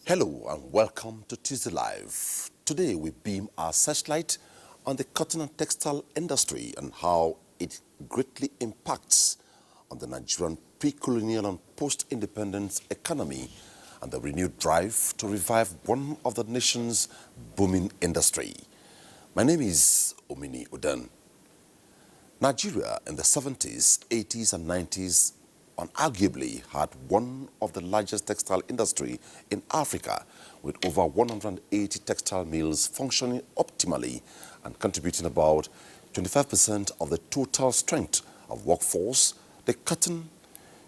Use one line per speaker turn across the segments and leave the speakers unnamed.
Hello and welcome to Tuesday Live. Today we beam our searchlight on the cotton and textile industry and how it greatly impacts on the Nigerian pre-colonial and post-independence economy and the renewed drive to revive one of the nation's booming industry. My name is Omini Oden. Nigeria in the 70s, 80s and 90s unarguably had one of the largest textile industry in Africa, with over 180 textile mills functioning optimally and contributing about 25% of the total strength of workforce. The cotton,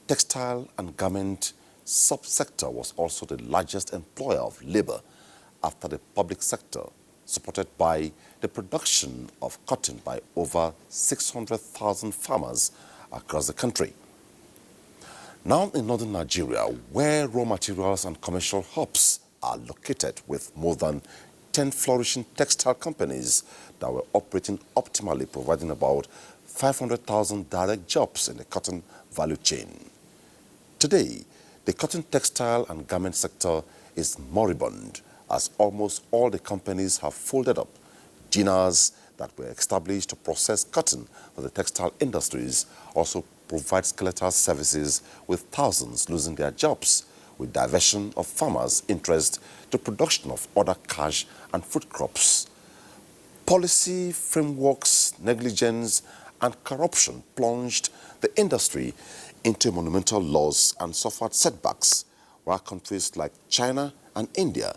textile and garment subsector was also the largest employer of labor after the public sector, supported by the production of cotton by over 600,000 farmers across the country. Now in northern Nigeria, where raw materials and commercial hubs are located, with more than 10 flourishing textile companies that were operating optimally, providing about 500,000 direct jobs in the cotton value chain. Today, the cotton, textile and garment sector is moribund, as almost all the companies have folded up. Dinners that were established to process cotton for the textile industries also provide skeletal services, with thousands losing their jobs, with diversion of farmers' interest to production of other cash and food crops. Policy frameworks, negligence and corruption plunged the industry into monumental loss and suffered setbacks, while countries like China and India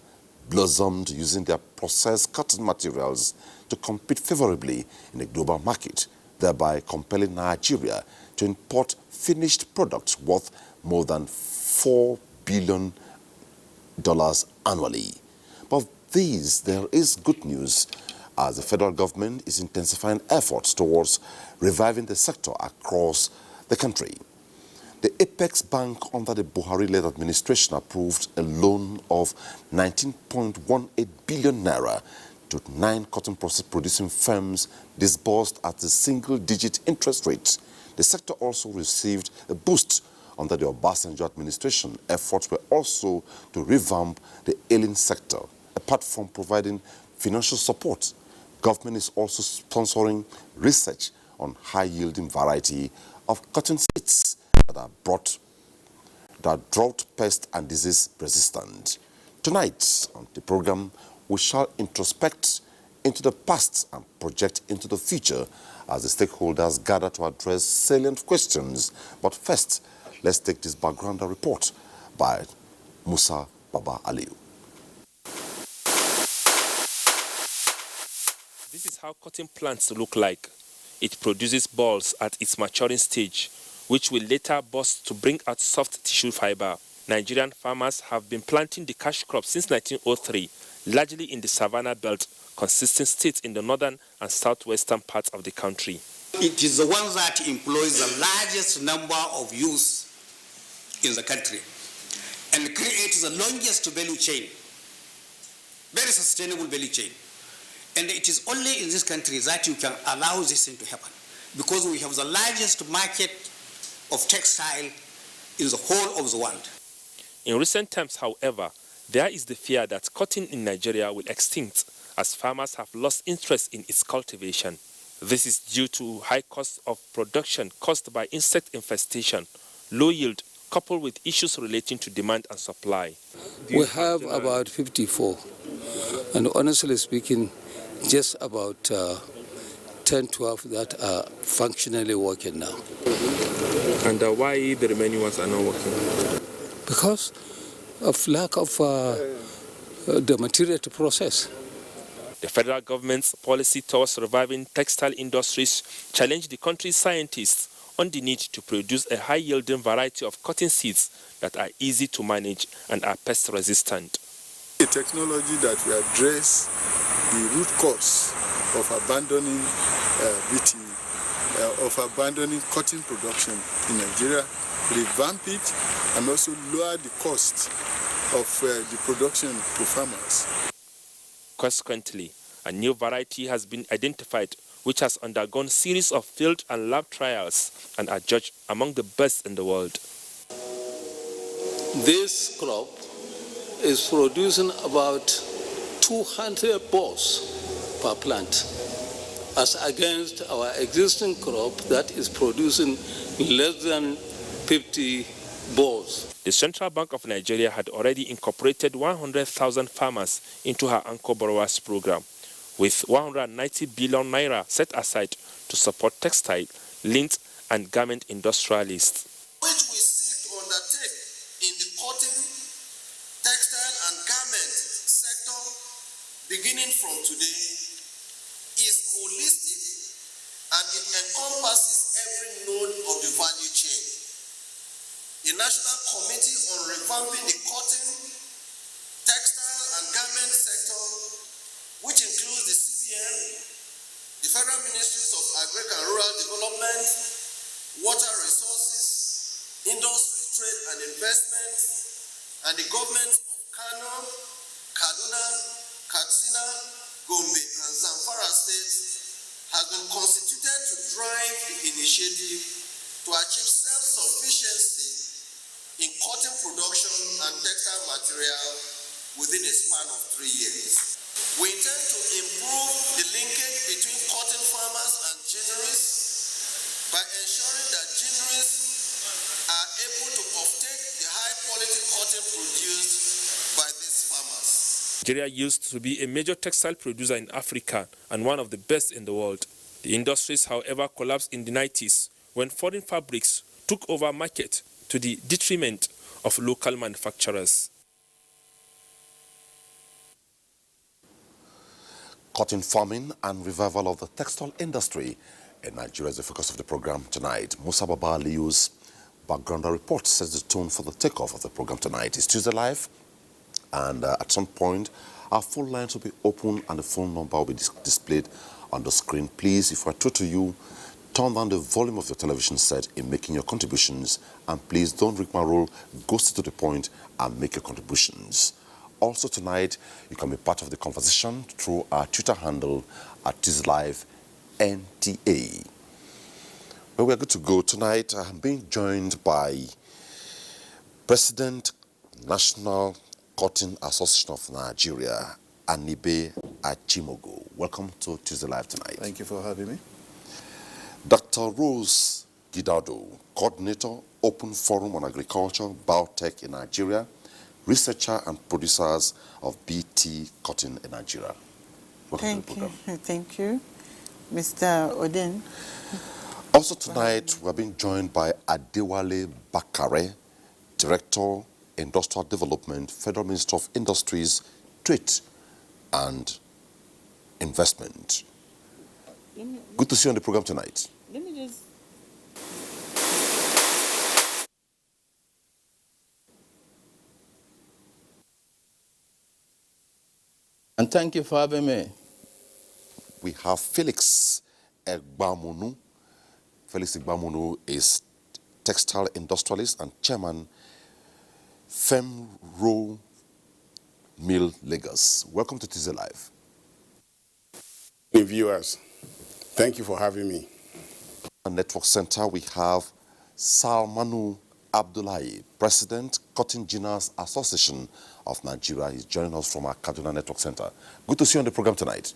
blossomed, using their processed cotton materials to compete favorably in the global market, thereby compelling Nigeria to import finished products worth more than $4 billion annually. But there is good news, as the federal government is intensifying efforts towards reviving the sector across the country. The Apex Bank, under the Buhari-led administration, approved a loan of 19.18 billion naira to 9 cotton process-producing firms, disbursed at a single-digit interest rate. The sector also received a boost under the Obasanjo administration. Efforts were also to revamp the ailing sector. Apart from providing financial support, government is also sponsoring research on high-yielding variety of cotton seeds that are drought, pest and disease resistant. Tonight on the program, we shall introspect into the past and project into the future as the stakeholders gather to address salient questions. But first, let's take this background report by Musa Baba Aliu.
This is how cotton plants look like. It produces balls at its maturing stage, which will later burst to bring out soft tissue fiber. Nigerian farmers have been planting the cash crop since 1903, largely in the Savannah Belt, consisting states in the northern and southwestern parts of the country.
It is the one that employs the largest number of youths in the country and creates the longest value chain, very sustainable value chain. And it is only in this country that you can allow this thing to happen, because we have the largest market of textile in the whole of the world.
In recent times, however, there is the fear that cotton in Nigeria will extinct, as farmers have lost interest in its cultivation. This is due to high cost of production caused by insect infestation, low yield, coupled with issues relating to demand and supply.
We have about 54, and honestly speaking, just about 10, 12 that are functionally working now.
And why the remaining ones are not working?
Because of lack of the material to process.
The federal government's policy towards reviving textile industries challenged the country's scientists on the need to produce a high-yielding variety of cotton seeds that are easy to manage and are pest-resistant.
A technology that will address the root cause of abandoning beating, of abandoning cotton production in Nigeria, revamp it, and also lower the cost of the production to farmers.
Consequently, a new variety has been identified which has undergone a series of field and lab trials and are judged among the best in the world.
This crop is producing about 200 balls per plant, as against our existing crop that is producing less than 50 balls.
The Central Bank of Nigeria had already incorporated 100,000 farmers into her Anchor Borrowers program, with 190 billion naira set aside to support textile, lint, and garment industrialists.
Which we seek to undertake in the cotton, textile, and garment sector beginning from today is holistic and it encompasses every node of the value chain. The National Committee on Revamping the Cotton, Textile, and Garment Sector, which includes the CBN, the Federal Ministries of Agriculture and Rural Development, Water Resources, Industry, Trade and Investment, and the governments of Kano, Kaduna, Katsina, Gombe, and Zamfara states has been constituted to drive the initiative to achieve self-sufficiency in cotton production and textile material within a span of 3 years. We intend to improve the linkage between cotton farmers and ginneries by ensuring that ginneries are able to offtake the high-quality cotton produced by these farmers.
Nigeria used to be a major textile producer in Africa and one of the best in the world. The industries, however, collapsed in the 90s when foreign fabrics took over market to the detriment of local manufacturers.
Cotton farming and revival of the textile industry in Nigeria is the focus of the program tonight. Musa Baba Aliu's background report sets the tone for the takeoff of the program tonight. It's Tuesday Live, and at some point, our phone lines will be open and the phone number will be displayed on the screen. Please, if we're true to you, turn down the volume of your television set in making your contributions, and please don't rigmarole, go straight to the point and make your contributions. Also tonight, you can be part of the conversation through our Twitter handle at TizLive NTA. Well, we're good to go tonight. I'm being joined by President, National Cotton Association of Nigeria, Anibe Achimogo. Welcome to Tuesday Live tonight.
Thank you for having me.
Dr. Rose Gidado, Coordinator, Open Forum on Agriculture, Biotech in Nigeria, researcher and producers of BT Cotton in Nigeria. Welcome to the program.
Thank you, Mr. Odin.
Also tonight, we're being joined by Adewale Bakare, Director, Industrial Development, Federal Minister of Industries, Trade and Investment. Good to see you on the program tonight.
Let me just...
And thank you for having me.
We have Felix Egbamunu. Felix Egbamunu is textile industrialist and chairman, Femro Mill Lagos. Welcome to TZ Live.
Hey, viewers, thank you for having me.
Network Center, we have Salmanu Abdullahi, President, Cotton Ginners Association of Nigeria. He's joining us from our Kaduna Network Center. Good to see you on the program tonight.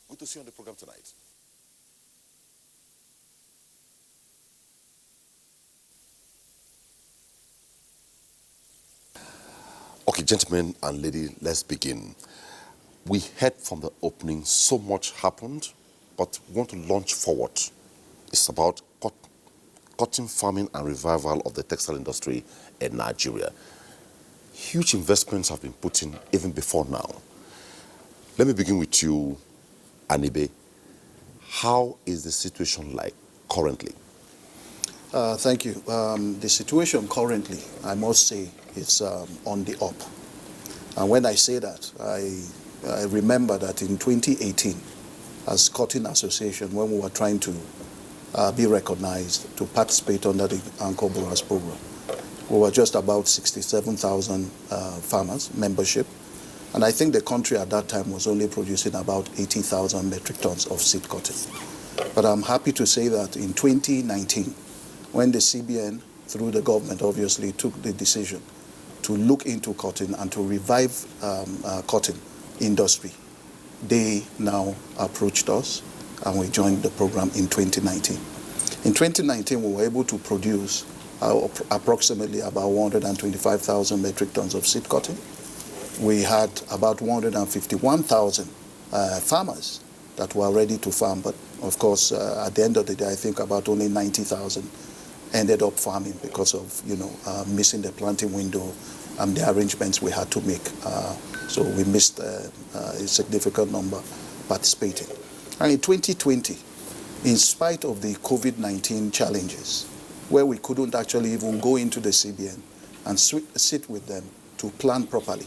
Good to see you on the program tonight. Okay, gentlemen and ladies, let's begin. We heard from the opening, so much happened but want to launch forward. It's about cotton farming and revival of the textile industry in Nigeria. Huge investments have been put in even before now. Let me begin with you, Anibe. How is the situation like currently?
Thank you. The situation currently, I must say, is on the up. And when I say that, I remember that in 2018, as Cotton Association, when we were trying to be recognized to participate under the Anchor Boras program, we were just about 67,000 farmers membership. And I think the country at that time was only producing about 80,000 metric tons of seed cotton. But I'm happy to say that in 2019, when the CBN, through the government, obviously took the decision to look into cotton and to revive cotton industry, they now approached us and we joined the program in 2019. In 2019, we were able to produce approximately about 125,000 metric tons of seed cotton. We had about 151,000 farmers that were ready to farm, but of course, at the end of the day, I think about only 90,000 ended up farming because of missing the planting window and the arrangements we had to make. So we missed a significant number participating. And in 2020, in spite of the COVID-19 challenges, where we couldn't actually even go into the CBN and sit with them to plan properly,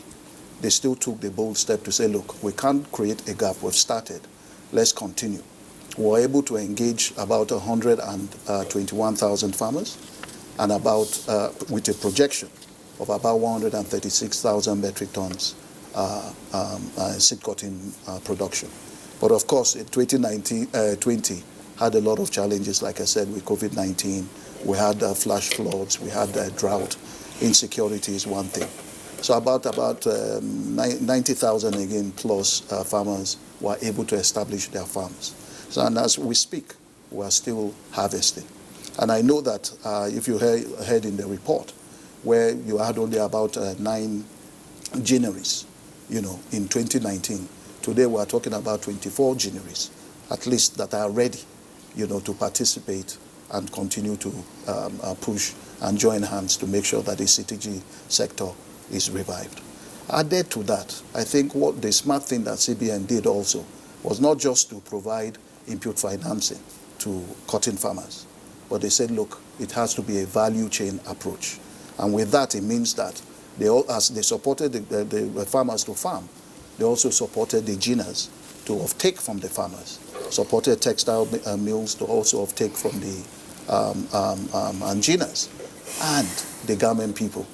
they still took the bold step to say, look, we can't create a gap. We've started. Let's continue. We were able to engage about 121,000 farmers and about, with a projection of about 136,000 metric tons seed cotton production. But of course, in 2020 had a lot of challenges, like I said, with COVID-19. We had flash floods, we had drought, insecurity is one thing. So about 90,000 again plus farmers were able to establish their farms. So, and as we speak, we are still harvesting. And I know that if you heard in the report, where you had only about 9 Januaries, in 2019, today we are talking about 24 Januaries, at least, that are ready, to participate and continue to push and join hands to make sure that the CTG sector is revived. Added to that, I think what the smart thing that CBN did also was not just to provide input financing to cotton farmers, but they said, look, it has to be a value chain approach. And with that, it means that as they supported the farmers to farm, they also supported the GINAs to offtake from the farmers, supported textile mills to also offtake from the GINAs and the garment people.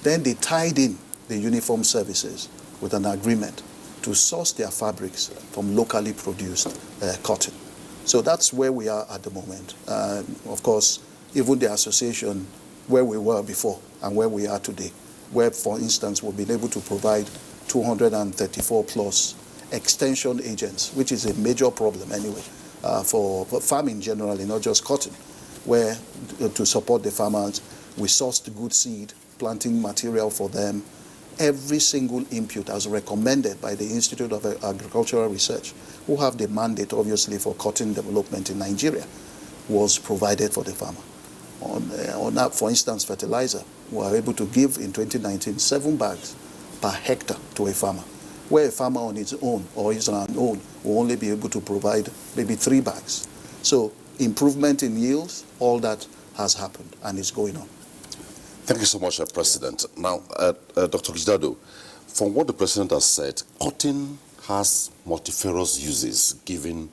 Then they tied in the uniform services with an agreement to source their fabrics from locally produced cotton. So that's where we are at the moment. Of course, even the association, where we were before and where we are today, where, for instance, we've been able to provide 234 plus extension agents, which is a major problem anyway, for farming generally, not just cotton, where to support the farmers, we sourced good seed, planting material for them. Every single input as recommended by the Institute of Agricultural Research, who have the mandate, obviously, for cotton development in Nigeria, was provided for the farmer. On that, for instance, fertilizer, we were able to give in 2019 7 bags per hectare to a farmer, where a farmer on his own or his own will only be able to provide maybe 3 bags. So improvement in yields, all that has happened and is going on.
Thank you so much, President. Now, Dr. Gidado, from what the President has said, cotton has multifarious uses, given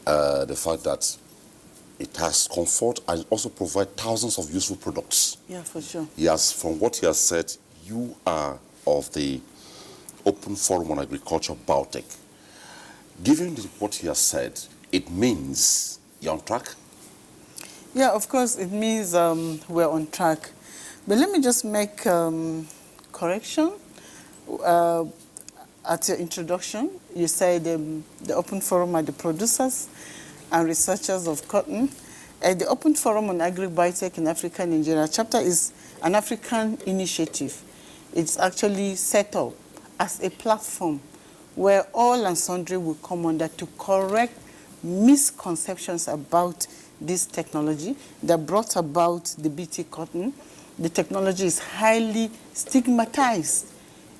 the fact that it has comfort and also provides thousands of useful products.
Yeah, for sure.
Yes, from what he has said, you are of the Open Forum on Agriculture, Biotech. Given what he has said, it means you're on track?
Yeah, of course, it means we're on track. But let me just make correction. At your introduction, you said the Open Forum are the producers and researchers of cotton. The Open Forum on Agri-Biotech in Africa and Nigeria chapter is an African initiative. It's actually set up as a platform where all and sundry will come under to correct misconceptions about this technology that brought about the BT cotton. The technology is highly stigmatized.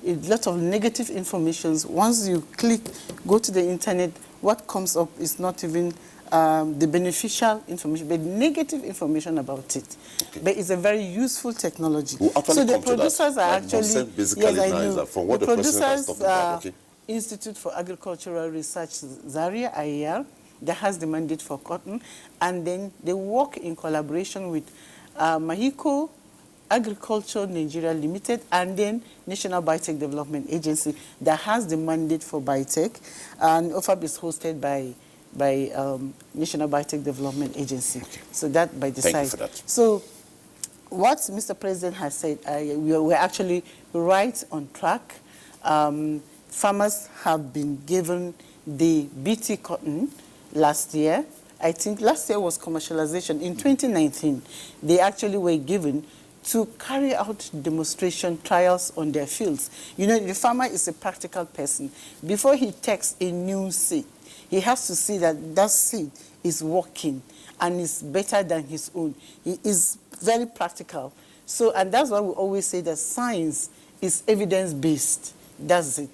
A lot of negative information. Once you click, go to the internet, what comes up is not even the beneficial information, but negative information about it. Okay. But it's a very useful technology.
So
the producers are actually,
basically, yes, I know. From what the producers talking about. Okay.
Institute for Agricultural Research, Zaria, IAR, that has the mandate for cotton, and then they work in collaboration with Mahiko Agriculture Nigeria Limited, and then National Biotech Development Agency that has the mandate for biotech, and OFAB is hosted by National Biotech Development Agency. Okay. So that by the side.
Thank you for that.
So what Mr. President has said, we're actually right on track. Farmers have been given the BT cotton last year. I think last year was commercialization. In 2019, they actually were given to carry out demonstration trials on their fields. You know, the farmer is a practical person. Before he takes a new seed, he has to see that that seed is working and is better than his own. He is very practical. So, and that's why we always say that science is evidence-based. That's it.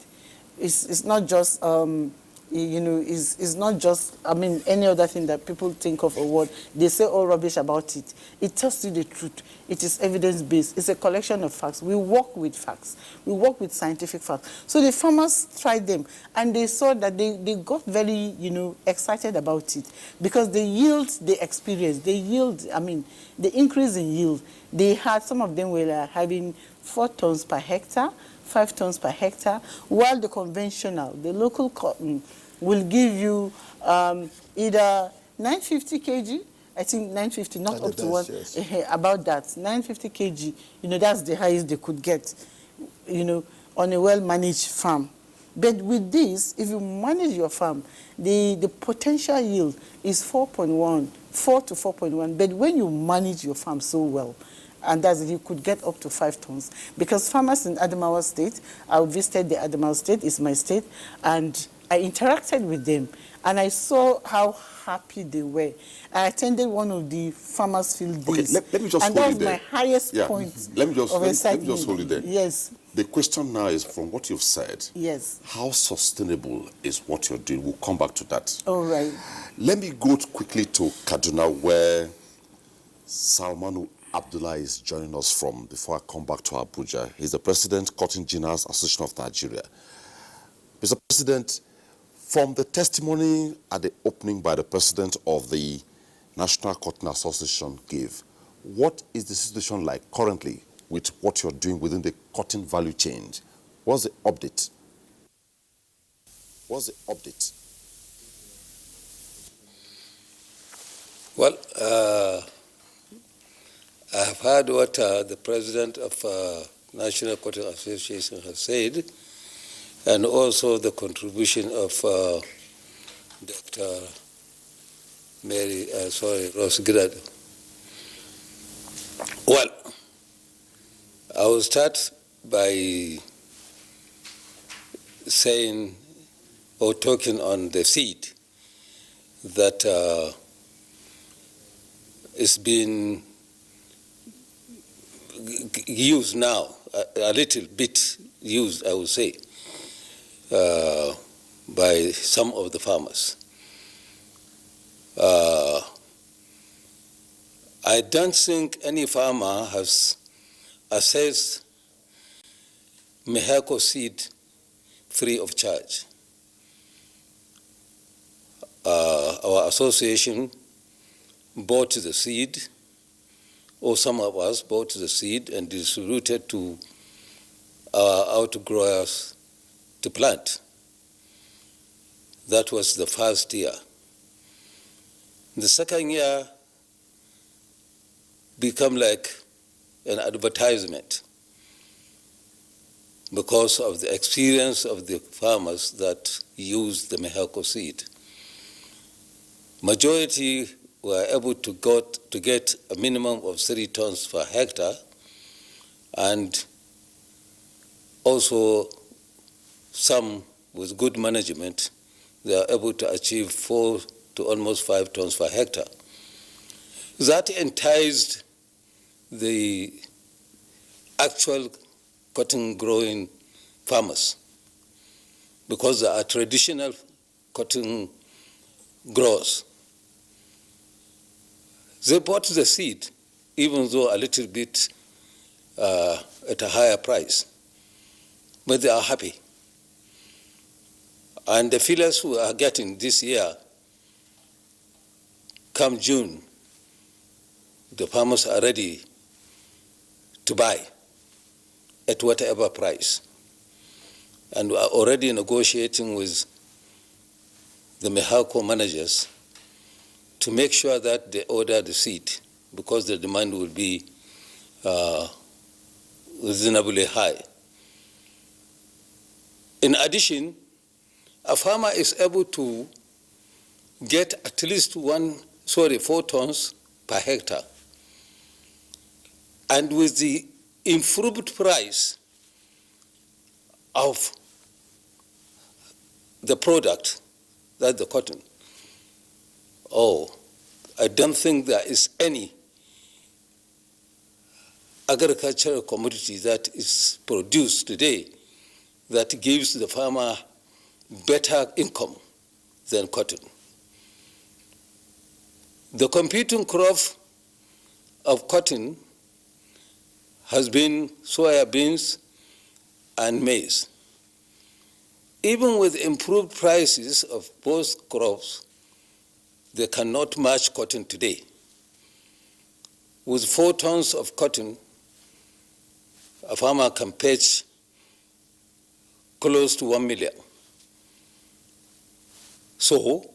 It's not just, you know, it's not just, I mean, any other thing that people think of or what. They say all rubbish about it. It tells you the truth. It is evidence-based. It's a collection of facts. We work with facts. We work with scientific facts. So the farmers tried them, and they saw that they got very, you know, excited about it because the yield they experienced, the yield, I mean, the increase in yield, they had, some of them were having 4 tons per hectare, 5 tons per hectare, while the conventional, the local cotton, will give you either 950 kg, I think 950, not up to one, yes. About that, 950 kg, you know, that's the highest they could get, you know, on a well-managed farm. But with this, if you manage your farm, the potential yield is 4.1, 4 to 4.1, but when you manage your farm so well, and that's it, you could get up to 5 tons. Because farmers in Adamawa State, I visited the Adamawa State, it's my state, and I interacted with them, and I saw how happy they were. I attended one of the farmers' field days.
Okay, let me just
and
hold
that was my highest point
let me just hold it there.
Yes.
The question now is, from what you've said,
yes,
how sustainable is what you're doing? We'll come back to that.
All right.
Let me go quickly to Kaduna, where Salmanu Abdullah is joining us from, before I come back to Abuja. He's the President, Cotton Ginners Association of Nigeria. Mr. President, from the testimony at the opening by the President of the National Cotton Association gave, what is the situation like currently with what you're doing within the cotton value chain? What's the update? What's the update?
Well, I have heard what the President of National Cotton Association has said, and also the contribution of Dr. Rose Grado. Well, I will start by saying or talking on the seed that is being used now, a little bit used, I would say, by some of the farmers. I don't think any farmer has assessed Mehako seed free of charge. Our association bought the seed, or some of us bought the seed and distributed to our outgrowers to plant. That was the first year. The second year became like an advertisement because of the experience of the farmers that used the Mehako seed. Majority were able to get a minimum of 3 tons per hectare, and also some with good management, they are able to achieve 4 to almost 5 tons per hectare. That enticed the actual cotton growing farmers, because they are traditional cotton growers. They bought the seed, even though a little bit at a higher price, but they are happy. And the fillers who are getting this year, come June, the farmers are ready to buy at whatever price. And we are already negotiating with the Mehako managers to make sure that they order the seed, because the demand will be reasonably high. In addition, a farmer is able to get at least 4 tons per hectare. And with the improved price of the product, that's the cotton, I don't think there is any agricultural commodity that is produced today that gives the farmer better income than cotton. The competing crop of cotton has been soya beans and maize. Even with improved prices of both crops, they cannot match cotton today. With 4 tons of cotton, a farmer can fetch close to 1 million. So,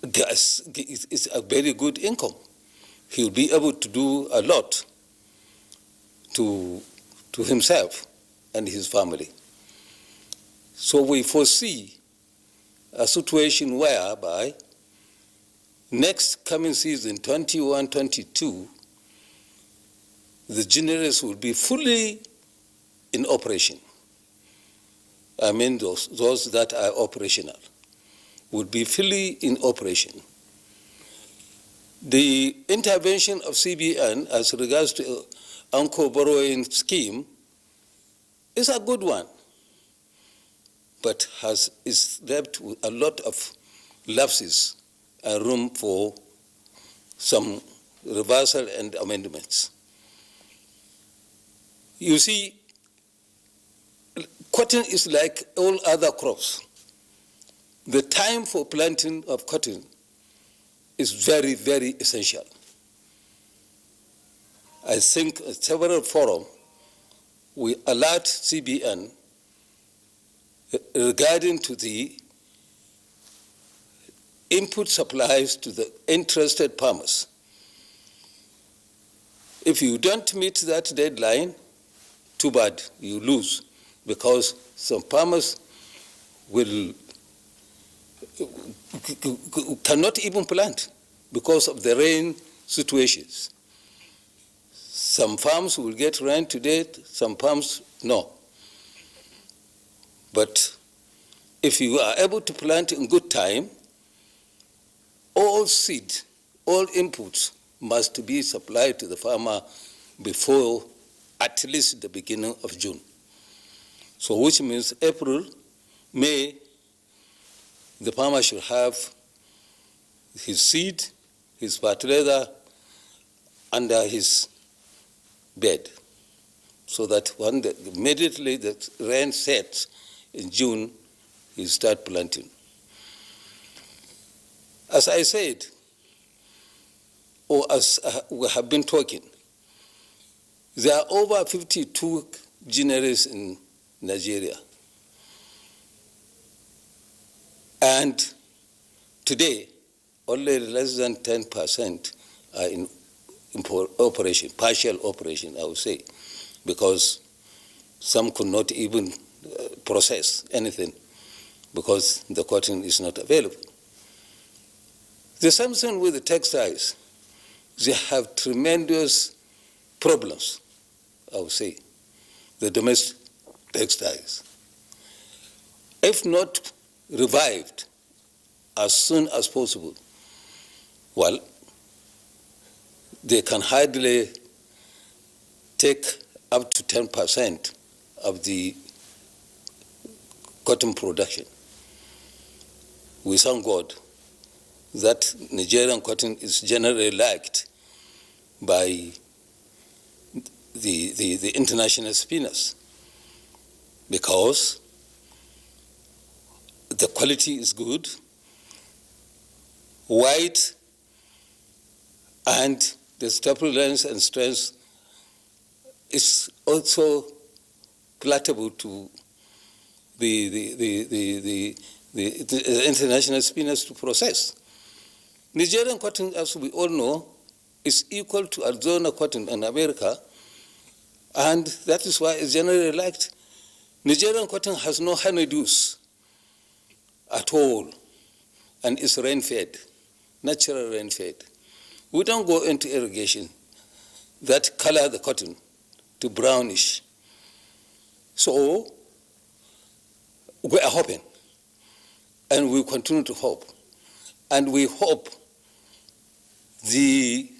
it's a very good income. He'll be able to do a lot to himself and his family. So we foresee a situation whereby next coming season, 21-22, the generators will be fully in operation. I mean those that are operational will be fully in operation. The intervention of CBN as regards to ANCO borrowing scheme is a good one, but is left with a lot of lapses and room for some reversal and amendments. You see, cotton is like all other crops. The time for planting of cotton is very, very essential. I think at several forums we alert CBN regarding to the input supplies to the interested farmers. If you don't meet that deadline, too bad, you lose, because some farmers cannot even plant because of the rain situations. Some farms will get rain today, some farms no. But if you are able to plant in good time, all seed, all inputs must be supplied to the farmer before at least the beginning of June. So which means April, May, the farmer should have his seed, his fertilizer under his bed, so that when immediately the rain sets in June, he start planting. As I said, or as we have been talking, there are over 52 generators in Nigeria. And today, only less than 10% are in operation, partial operation, I would say, because some could not even process anything because the cotton is not available. The same thing with the textiles. They have tremendous problems, I would say, the domestic textiles. if not revived as soon as possible, well, they can hardly take up to 10% of the cotton production. We thank God that Nigerian cotton is generally liked by the international spinners because the quality is good, white, and the staple length and strength is also palatable to the international spinners to process. Nigerian cotton, as we all know, is equal to Arizona cotton in America, and that is why it's generally liked. Nigerian cotton has no honeydews at all, and is rain-fed, natural rain-fed. We don't go into irrigation that color the cotton to brownish. So we are hoping, and we continue to hope, and we hope the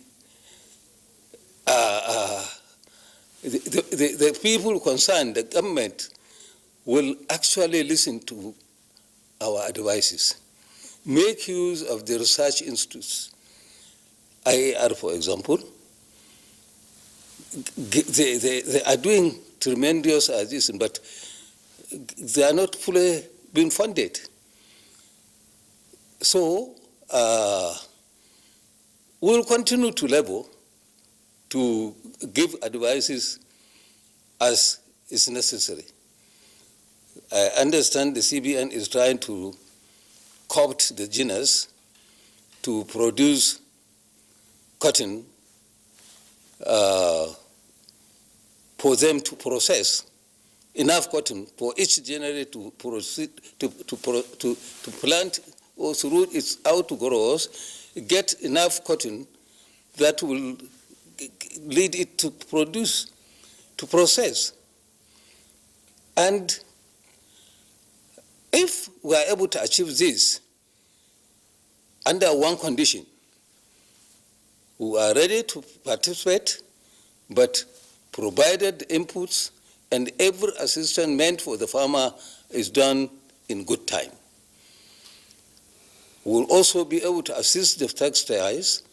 people concerned, the government, will actually listen to our advices, make use of the research institutes. IAR, for example, they are doing tremendous addition, but they are not fully being funded. So we will continue to labor to give advices as is necessary. I understand the CBN is trying to co-opt the genus to produce cotton for them to process enough cotton for each generation to proceed to plant or through its outgrowth, get enough cotton that will lead it to produce, to process. And if we are able to achieve this under one condition, we are ready to participate, but provided inputs and every assistance meant for the farmer is done in good time. We will also be able to assist the textiles.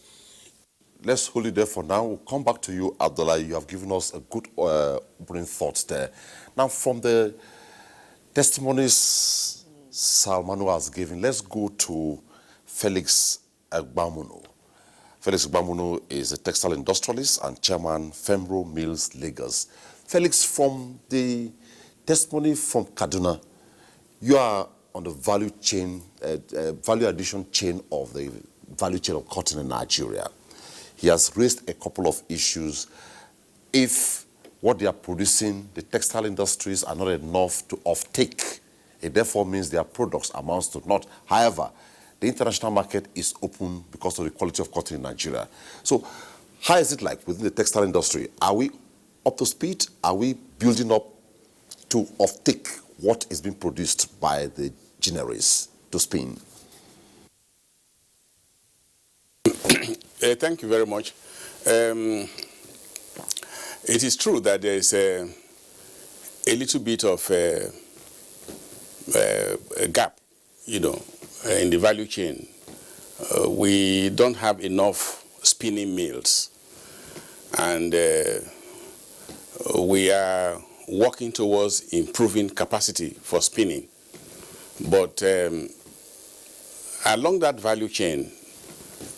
Let's hold it there for now. We'll come back to you, Abdullah. You have given us a good opening thoughts there. Now, from the testimonies Salmanu has given, let's go to Felix Agbamuno. Felix Agbamuno is a textile industrialist and chairman, Femro Mills, Lagos. Felix, from the testimony from Kaduna, you are on the value chain, value addition chain of the value chain of cotton in Nigeria. He has raised a couple of issues. If what they are producing, the textile industries are not enough to offtake, it therefore means their products amounts to not. However, the international market is open because of the quality of cotton in Nigeria. So how is it like within the textile industry? Are we up to speed? Are we building up to offtake what is being produced by the gineries to spin?
Thank you very much. It is true that there is a little bit of a gap, in the value chain. We don't have enough spinning mills, and we are working towards improving capacity for spinning. But along that value chain,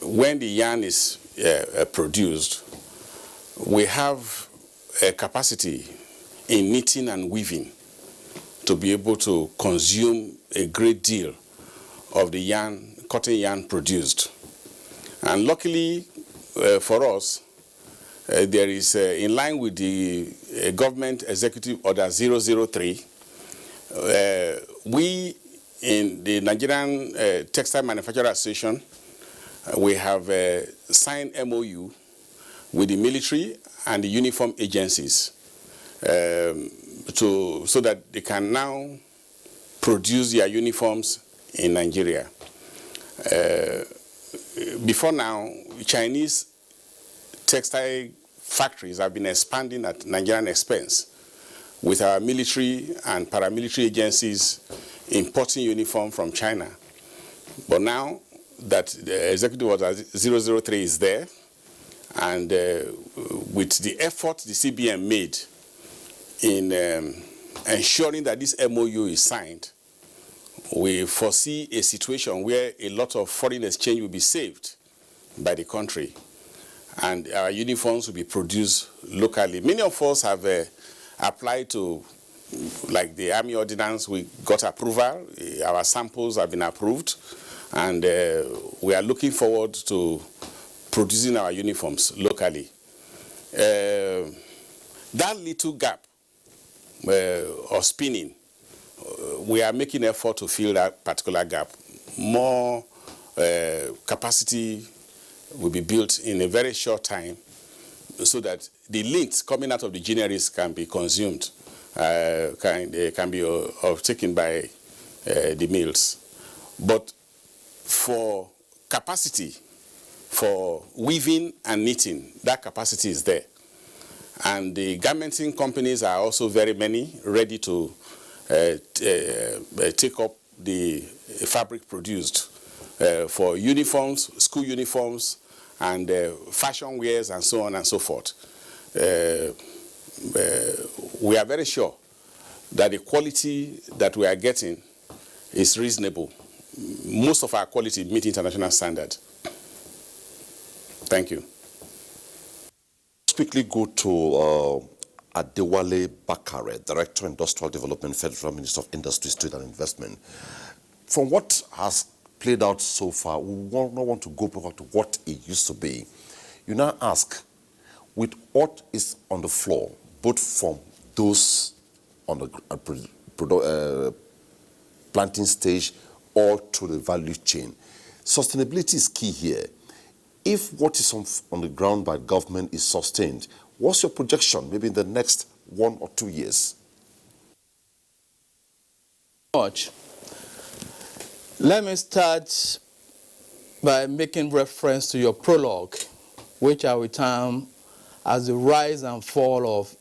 when the yarn is produced, we have a capacity in knitting and weaving to be able to consume a great deal of the yarn, cotton yarn produced. And luckily for us, there is, in line with the Government Executive Order 003, we in the Nigerian Textile Manufacturer Association, we have signed MOU with the military and the uniform agencies so that they can now produce their uniforms in Nigeria. Before now, Chinese textile factories have been expanding at Nigerian expense, with our military and paramilitary agencies importing uniform from China. But now that the executive order 003 is there, and with the effort the CBN made in ensuring that this MOU is signed, we foresee a situation where a lot of foreign exchange will be saved by the country, and our uniforms will be produced locally. Many of us have applied to, like the Army Ordinance, we got approval, our samples have been approved, and we are looking forward to producing our uniforms locally. That little gap or spinning, we are making effort to fill that particular gap. More capacity will be built in a very short time, so that the links coming out of the generaries can be consumed, can be taken by the mills. But for capacity, for weaving and knitting, that capacity is there. And the garmenting companies are also very many, ready to take up the fabric produced for uniforms, school uniforms, and fashion wears, and so on and so forth. We are very sure that the quality that we are getting is reasonable. Most of our quality meet international standards. Thank you.
Let's quickly go to Adewale Bakare, Director, Industrial Development, Federal Minister of Industry, Trade and Investment. From what has played out so far, we want to go back to what it used to be. You now ask, with what is on the floor, both from those on the planting stage or to the value chain, sustainability is key here. If what is on the ground by government is sustained, what's your projection, maybe in the next 1 or 2 years?
Let me start by making reference to your prologue, which I will term as the rise and fall of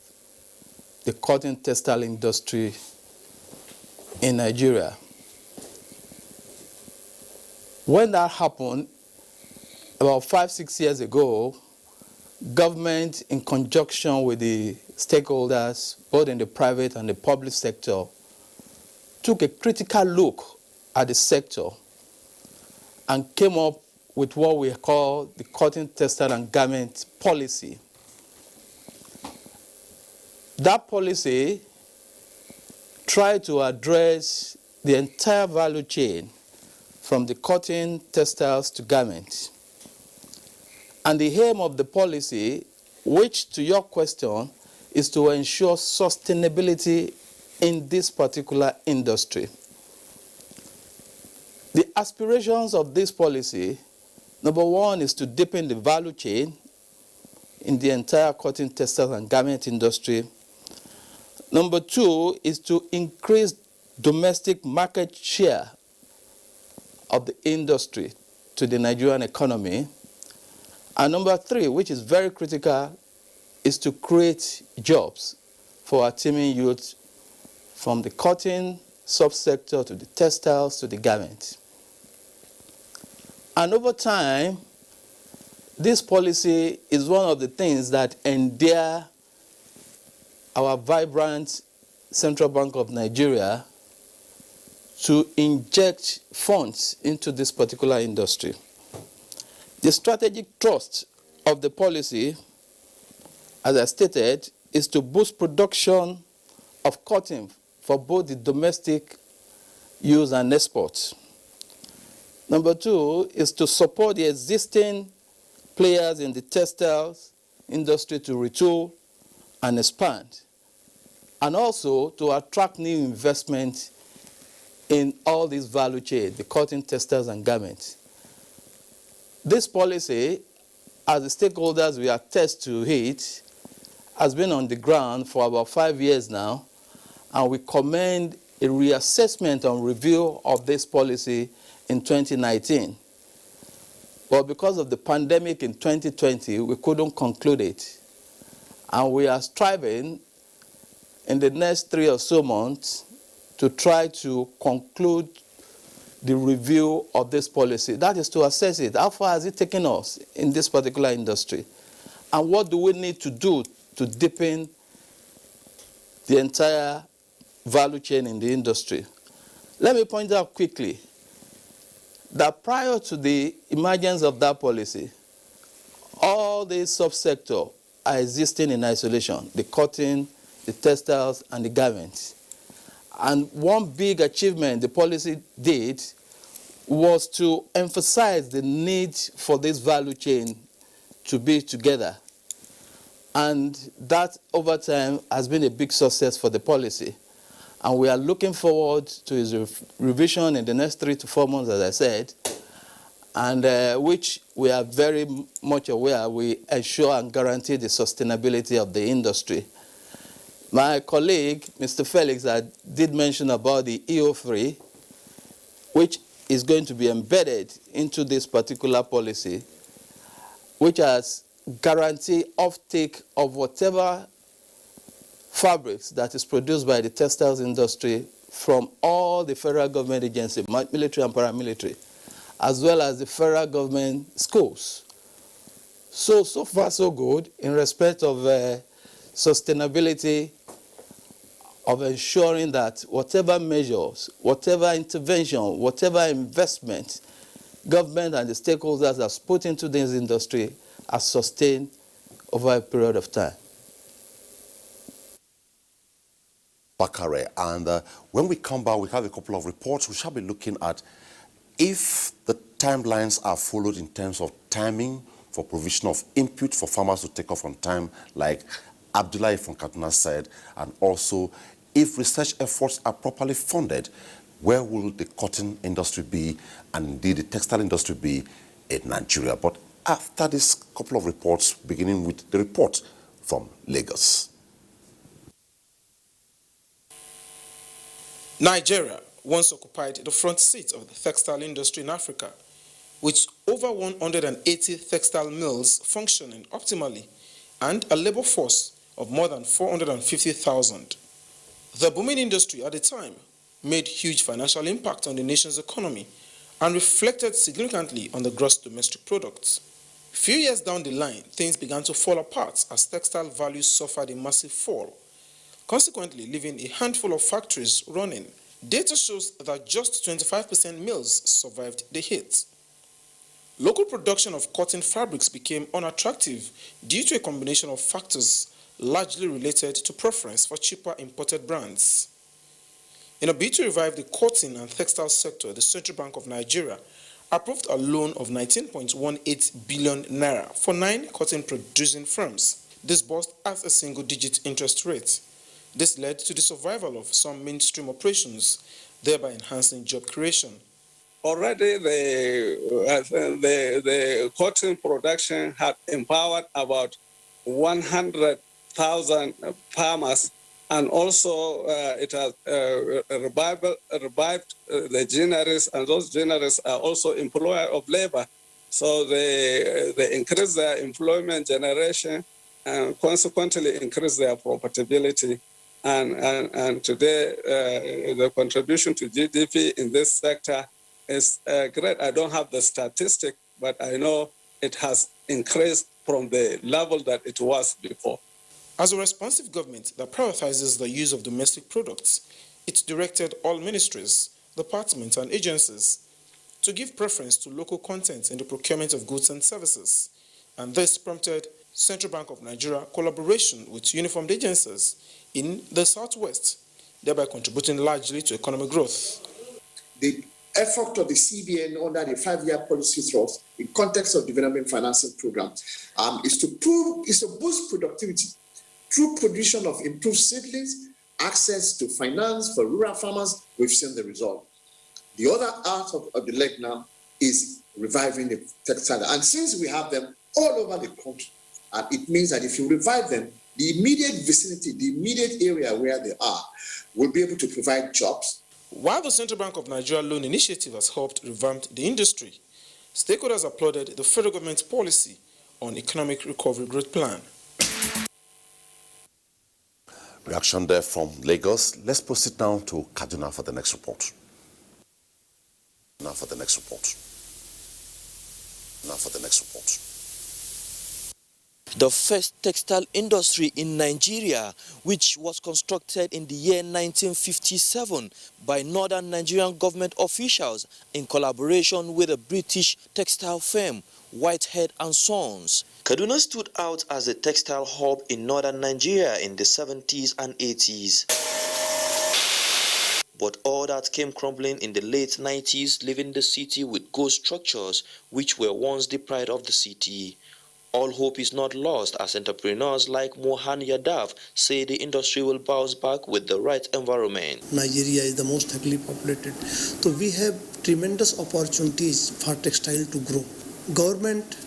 the cotton textile industry in Nigeria. When that happened, about 5-6 years ago, government, in conjunction with the stakeholders, both in the private and the public sector, took a critical look at the sector and came up with what we call the Cotton, Textile and Garment Policy. That policy tried to address the entire value chain from the cotton, textiles to garments. And the aim of the policy, which to your question, is to ensure sustainability in this particular industry. The aspirations of this policy, number one, is to deepen the value chain in the entire cotton, textile and garment industry. Number two is to increase domestic market share of the industry to the Nigerian economy. And number three, which is very critical, is to create jobs for our teeming youth from the cotton subsector to the textiles to the garments. And over time, this policy is one of the things that endear our vibrant Central Bank of Nigeria to inject funds into this particular industry. The strategic thrust of the policy, as I stated, is to boost production of cotton for both the domestic use and exports. Number two is to support the existing players in the textiles industry to retool and expand, and also to attract new investment in all these value chains, the cotton, textiles, and garments. This policy, as the stakeholders we attest to it, has been on the ground for about 5 years now, and we commend a reassessment and review of this policy in 2019. But because of the pandemic in 2020, we couldn't conclude it. And we are striving in the next 3 or so months to try to conclude the review of this policy. That is to assess it. How far has it taken us in this particular industry? And what do we need to do to deepen the entire value chain in the industry? Let me point out quickly that prior to the emergence of that policy, all these subsectors are existing in isolation: the cotton, the textiles, and the garments. And one big achievement the policy did was to emphasize the need for this value chain to be together. And that, over time, has been a big success for the policy. And we are looking forward to its revision in the next 3 to 4 months, as I said, and which we are very much aware we ensure and guarantee the sustainability of the industry. My colleague, Mr. Felix, did mention about the EO3, which is going to be embedded into this particular policy, which has guaranteed offtake of whatever fabrics that is produced by the textiles industry from all the federal government agencies, military and paramilitary, as well as the federal government schools. So far so good in respect of sustainability, of ensuring that whatever measures, whatever intervention, whatever investment government and the stakeholders have put into this industry are sustained over a period of time.
Bakare, and when we come back, we have a couple of reports. We shall be looking at if the timelines are followed in terms of timing for provision of input for farmers to take off on time, like Abdullahi from Kaduna said, and also if research efforts are properly funded, where will the cotton industry be and indeed the textile industry be in Nigeria? But after this couple of reports, beginning with the report from Lagos.
Nigeria once occupied the front seat of the textile industry in Africa, with over 180 textile mills functioning optimally and a labor force of more than 450,000. The booming industry at the time made huge financial impact on the nation's economy and reflected significantly on the gross domestic product. Few years down the line, things began to fall apart as textile values suffered a massive fall, consequently leaving a handful of factories running. Data shows that just 25% mills survived the hit. Local production of cotton fabrics became unattractive due to a combination of factors largely related to preference for cheaper imported brands. In a bid to revive the cotton and textile sector, the Central Bank of Nigeria approved a loan of 19.18 billion naira for 9 cotton-producing firms, disbursed at a single-digit interest rate. This led to the survival of some mainstream operations, thereby enhancing job creation.
Already the cotton production had empowered about 100,000 farmers, and also it has revived the geniuses, and those geniuses are also employer of labor. So they increase their employment generation and consequently increase their profitability. And today the contribution to GDP in this sector is great. I don't have the statistic, but I know it has increased from the level that it was before.
As a responsive government that prioritizes the use of domestic products, it directed all ministries, departments, and agencies to give preference to local content in the procurement of goods and services. And this prompted Central Bank of Nigeria collaboration with uniformed agencies in the Southwest, thereby contributing largely to economic growth.
The effort of the CBN under the 5-year policy thrust in context of development financing program is to boost productivity through production of improved seedlings, access to finance for rural farmers. We've seen the result. The other part of the leg now is reviving the textile. And since we have them all over the country, it means that if you revive them, the immediate vicinity, the immediate area where they are, will be able to provide jobs.
While the Central Bank of Nigeria loan initiative has helped revamp the industry, stakeholders applauded the federal government's policy on economic recovery growth plan.
Reaction there from Lagos. Let's proceed now to Kaduna for the next report.
The first textile industry in Nigeria, which was constructed in the year 1957 by northern Nigerian government officials in collaboration with a British textile firm, Whitehead and Sons. Kaduna stood out as a textile hub in northern Nigeria in the 70s and 80s. But all that came crumbling in the late 90s, leaving the city with ghost structures which were once the pride of the city. All hope is not lost as entrepreneurs like Mohan Yadav say the industry will bounce back with the right environment.
Nigeria is the most heavily populated, so we have tremendous opportunities for textile to grow. Government,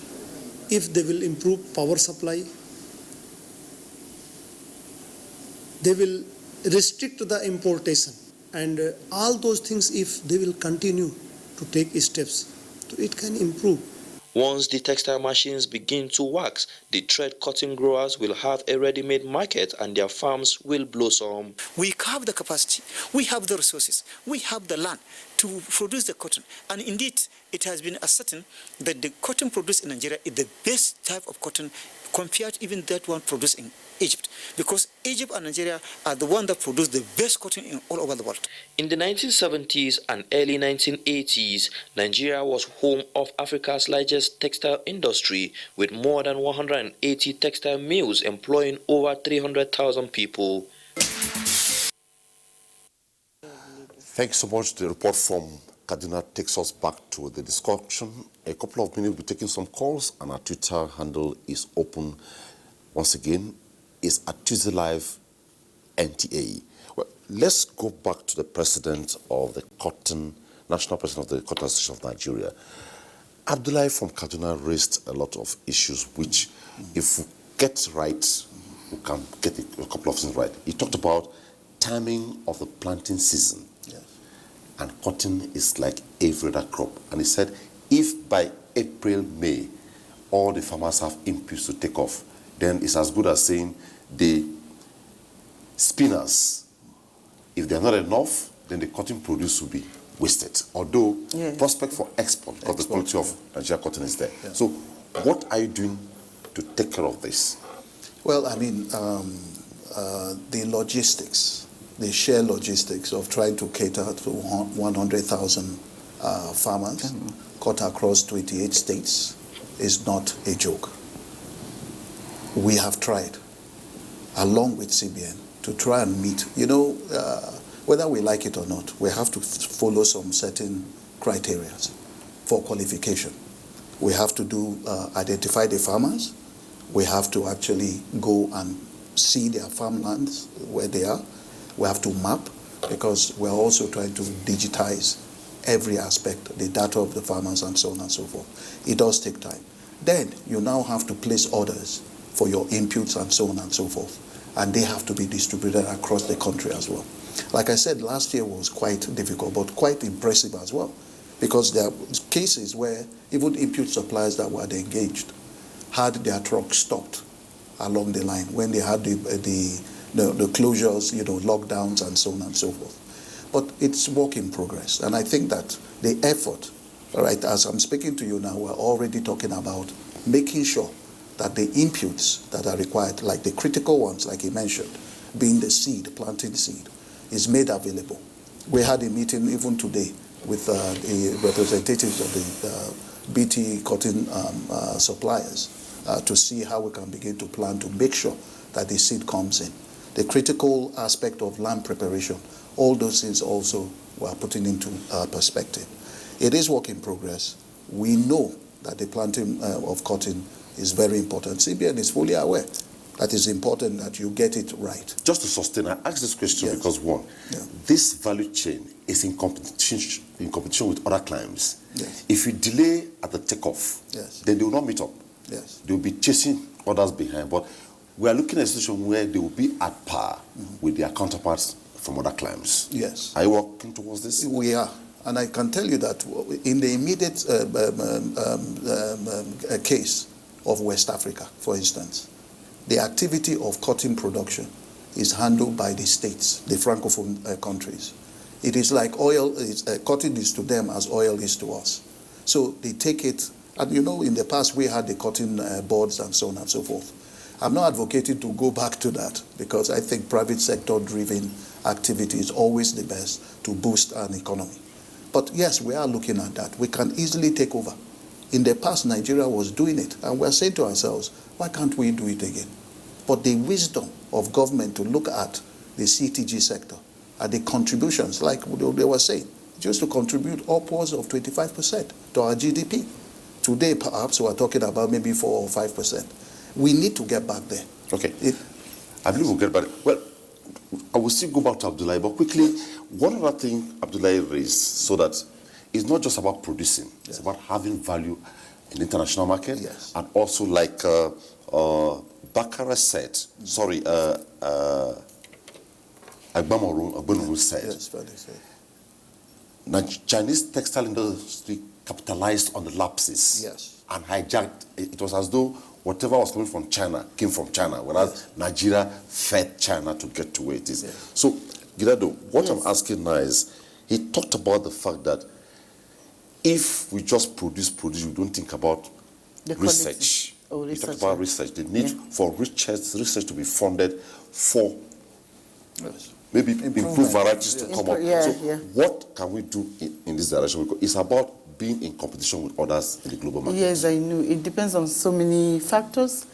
if they will improve power supply, they will restrict the importation, and all those things, if they will continue to take steps, so it can improve.
Once the textile machines begin to wax, the thread cotton growers will have a ready-made market and their farms will blossom.
We have the capacity, we have the resources, we have the land to produce the cotton. And indeed, it has been ascertained that the cotton produced in Nigeria is the best type of cotton compared even that one produced in Egypt, because Egypt and Nigeria are the one that produce the best cotton in all over the world.
In the 1970s and early 1980s, Nigeria was home of Africa's largest textile industry, with more than 180 textile mills employing over 300,000 people.
Thanks so much. The report from Kaduna takes us back to the discussion. A couple of minutes, we'll be taking some calls, and our Twitter handle is open. Once again, is at Tuesday Live NTA. Well, let's go back to the president of the National President of the Cotton Association of Nigeria. Abdullahi from Kaduna raised a lot of issues which, if we get right, we can get a couple of things right. He talked about timing of the planting season.
Yes.
And cotton is like every other crop. And he said, if by April, May, all the farmers have inputs to take off, then it's as good as saying the spinners, if they're not enough, then the cotton produce will be wasted. Although, prospect for export, because the quality of Nigeria cotton is there. Yeah. So, what are you doing to take care of this?
Well, I mean, the logistics, the sheer logistics of trying to cater to 100,000 farmers cut across 28 states is not a joke. We have tried, along with CBN, to try and meet, whether we like it or not, we have to follow some certain criteria for qualification. We have to identify the farmers. We have to actually go and see their farmlands where they are. We have to map, because we're also trying to digitize every aspect, the data of the farmers and so on and so forth. It does take time. Then you now have to place orders for your inputs and so on and so forth. And they have to be distributed across the country as well. Like I said, last year was quite difficult, but quite impressive as well, because there are cases where even input suppliers that were engaged had their trucks stopped along the line when they had the closures, lockdowns and so on and so forth. But it's work in progress. And I think that the effort, all right, as I'm speaking to you now, we're already talking about making sure that the inputs that are required, like the critical ones, like he mentioned, being the seed, planting seed, is made available. We had a meeting even today with the representatives of the BT cotton suppliers to see how we can begin to plan to make sure that the seed comes in. The critical aspect of land preparation, all those things also we're putting into perspective. It is work in progress. We know that the planting of cotton is very important. CBN is fully aware that it's important that you get it right.
Just to sustain, I ask this question because one, this value chain is in competition with other clients.
Yes.
If you delay at the takeoff, then they will not meet up.
Yes.
They will be chasing others behind. But we are looking at a situation where they will be at par with their counterparts from other climes.
Yes.
Are you working towards this?
We are. And I can tell you that in the immediate case of West Africa, for instance, the activity of cotton production is handled by the states, the Francophone countries. It is like oil, cotton is to them as oil is to us. So they take it, and you know, in the past we had the cotton boards and so on and so forth. I'm not advocating to go back to that because I think private sector driven activity is always the best to boost an economy. But yes, we are looking at that. We can easily take over. In the past, Nigeria was doing it, and we're saying to ourselves, why can't we do it again? But the wisdom of government to look at the CTG sector, at the contributions, like they were saying, it used to contribute upwards of 25% to our GDP. Today, perhaps, we're talking about maybe 4 or 5%. We need to get back there.
Okay. I believe we'll get back. Well, I will still go back to Abdullahi, but quickly, one other thing Abdullahi raised, so that it's not just about producing, it's about having value in the international market, and also like Bakara said, Agbamoru said, Chinese textile industry capitalized on the lapses and hijacked. It was as though whatever was coming from China came from China, whereas Nigeria fed China to get to where it is. So, Gilado, what I'm asking now is, he talked about the fact that if we just produce, we don't think about
the
research. We talked about research. The need for research to be funded for maybe improve varieties to come up. So what can we do in this direction? Because it's about being in competition with others in the global market.
Yes, I know. It depends on so many factors.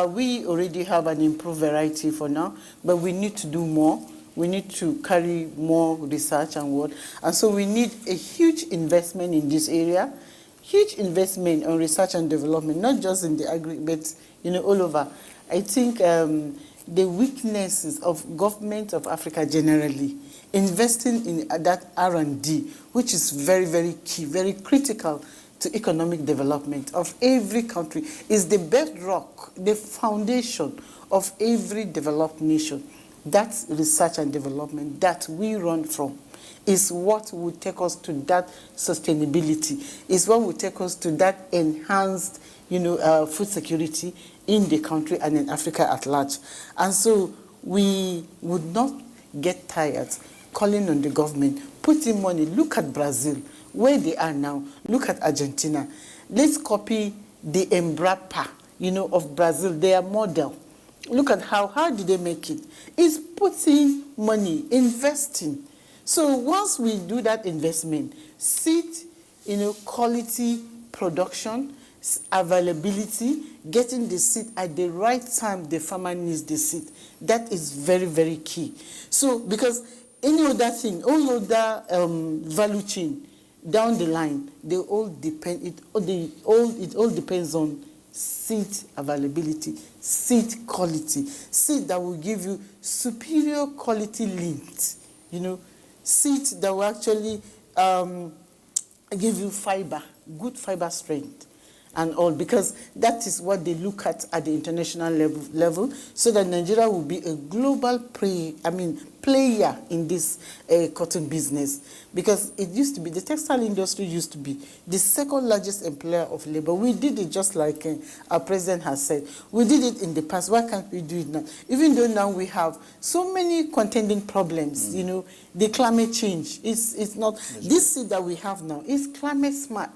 We already have an improved variety for now, but we need to do more. We need to carry more research and what. And so we need a huge investment in this area, huge investment on research and development, not just in the agri, but all over. I think the weaknesses of government of Africa generally, investing in that R&D, which is very, very key, very critical to economic development of every country, is the bedrock, the foundation of every developed nation. That research and development that we run from is what will take us to that sustainability, is what will take us to that enhanced, food security in the country and in Africa at large. And so we would not get tired calling on the government, putting money. Look at Brazil, where they are now. Look at Argentina. Let's copy the Embrapa, of Brazil, their model. Look at how did they make it? It's putting money, investing. So once we do that investment, seed, quality production, availability, getting the seed at the right time the farmer needs the seed, that is very, very key. So because any other thing, all other value chain down the line, they all depend. It all depends on seed availability, seed quality, seed that will give you superior quality lint, seed that will actually give you fiber, good fiber strength and all, because that is what they look at the international level, so that Nigeria will be a global player in this cotton business. Because it used to be, the textile industry used to be the second largest employer of labor. We did it just like our president has said. We did it in the past. Why can't we do it now? Even though now we have so many contending problems, the climate change. It's not, this seed that we have now is climate smart.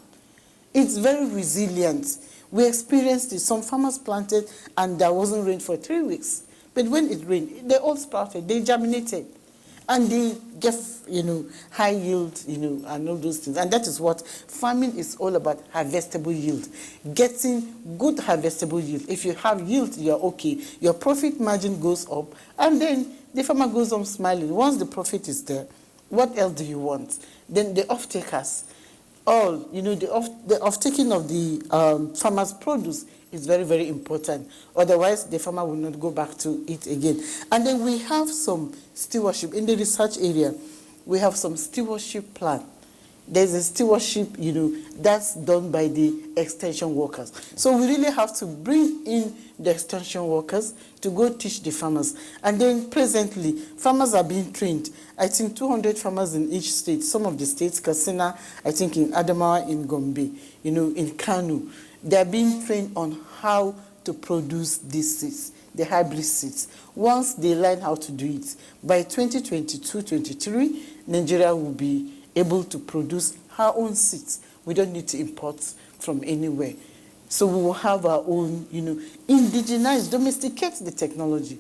It's very resilient. We experienced it. Some farmers planted and there wasn't rain for 3 weeks. But when it rained, they all sprouted, they germinated. And they gave, high yield, and all those things. And that is what farming is all about, harvestable yield. Getting good harvestable yield. If you have yield, you're okay. Your profit margin goes up, and then the farmer goes on smiling. Once the profit is there, what else do you want? Then the off-takers, the off-taking of the farmer's produce is very, very important. Otherwise, the farmer will not go back to it again. And then we have some stewardship in the research area. We have some stewardship plan, There's a stewardship, that's done by the extension workers. So we really have to bring in the extension workers to go teach the farmers. And then presently, farmers are being trained. I think 200 farmers in each state. Some of the states, Katsina, I think in Adamawa, in Gombe, in Kano, they're being trained on how to produce these seeds, the hybrid seeds. Once they learn how to do it, by 2022-23, Nigeria will be able to produce our own seeds. We don't need to import from anywhere. So we will have our own, indigenize, domesticate the technology.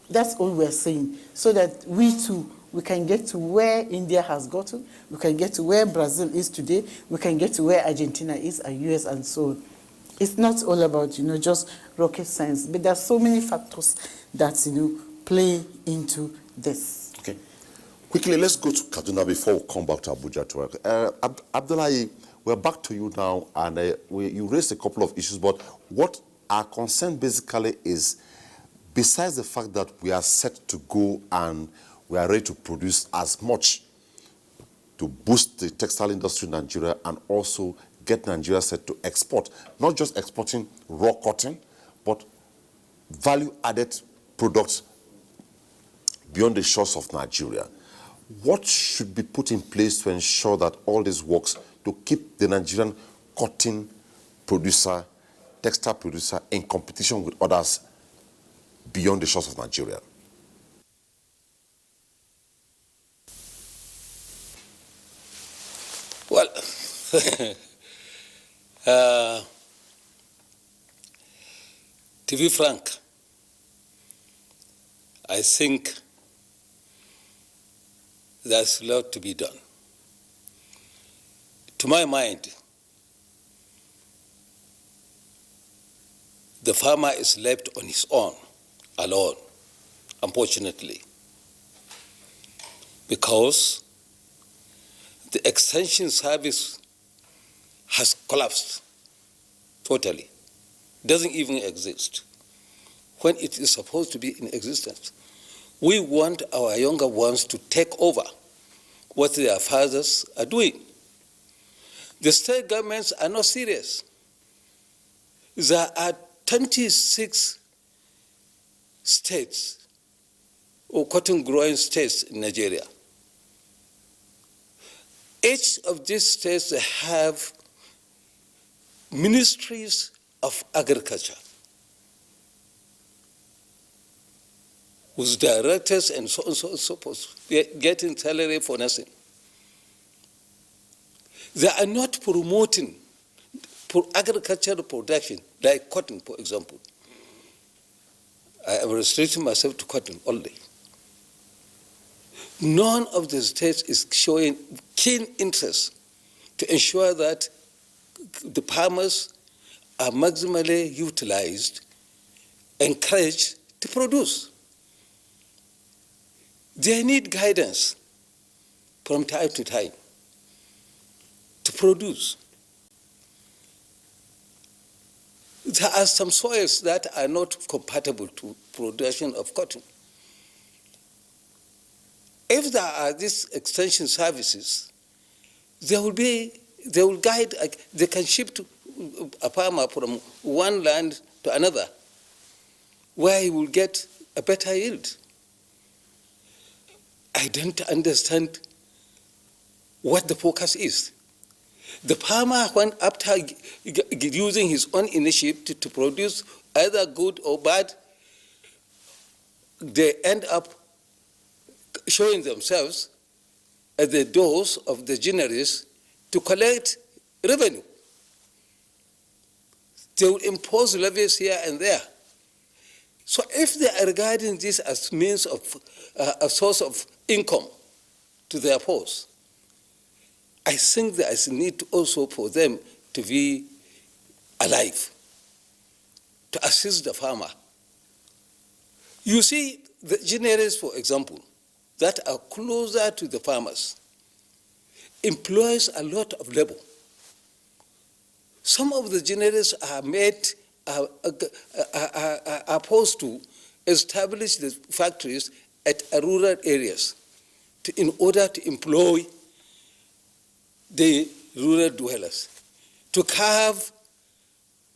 That's all we're saying. So that we too, we can get to where India has gotten, we can get to where Brazil is today, we can get to where Argentina is, and US, and so on. It's not all about, just rocket science, but there's so many factors that, play into this.
Okay. Quickly, let's go to Kaduna before we come back to Abuja to work. Abdullahi, we're back to you now, and you raised a couple of issues, but what our concern basically is, besides the fact that we are set to go and we are ready to produce as much to boost the textile industry in Nigeria and also get Nigeria set to export, not just exporting raw cotton, but value-added products beyond the shores of Nigeria. What should be put in place to ensure that all this works to keep the Nigerian cotton producer, textile producer in competition with others beyond the shores of Nigeria?
Well, to be frank, I think there's a lot to be done. To my mind, the farmer is left on his own, alone, unfortunately, because the extension service has collapsed totally, doesn't even exist when it is supposed to be in existence. We want our younger ones to take over what their fathers are doing. The state governments are not serious. There are 26 states or cotton growing states in Nigeria. Each of these states have ministries of agriculture with directors and so on and so forth, getting salary for nothing. They are not promoting agricultural production, like cotton, for example. I am restricting myself to cotton only. None of the states is showing keen interest to ensure that the farmers are maximally utilized, encouraged to produce. They need guidance from time to time to produce. There are some soils that are not compatible to production of cotton. If there are these extension services, they will guide, they can ship to a farmer from one land to another, where he will get a better yield. I don't understand what the focus is. The farmer, when after using his own initiative to produce either good or bad, they end up showing themselves at the doors of the generis to collect revenue. They will impose levies here and there. So if they are regarding this as means of a source of income to their force, I think there is a need also for them to be alive, to assist the farmer. You see, the generators, for example, that are closer to the farmers, employs a lot of labor. Some of the generators are supposed to establish the factories at rural areas in order to employ the rural dwellers, to curb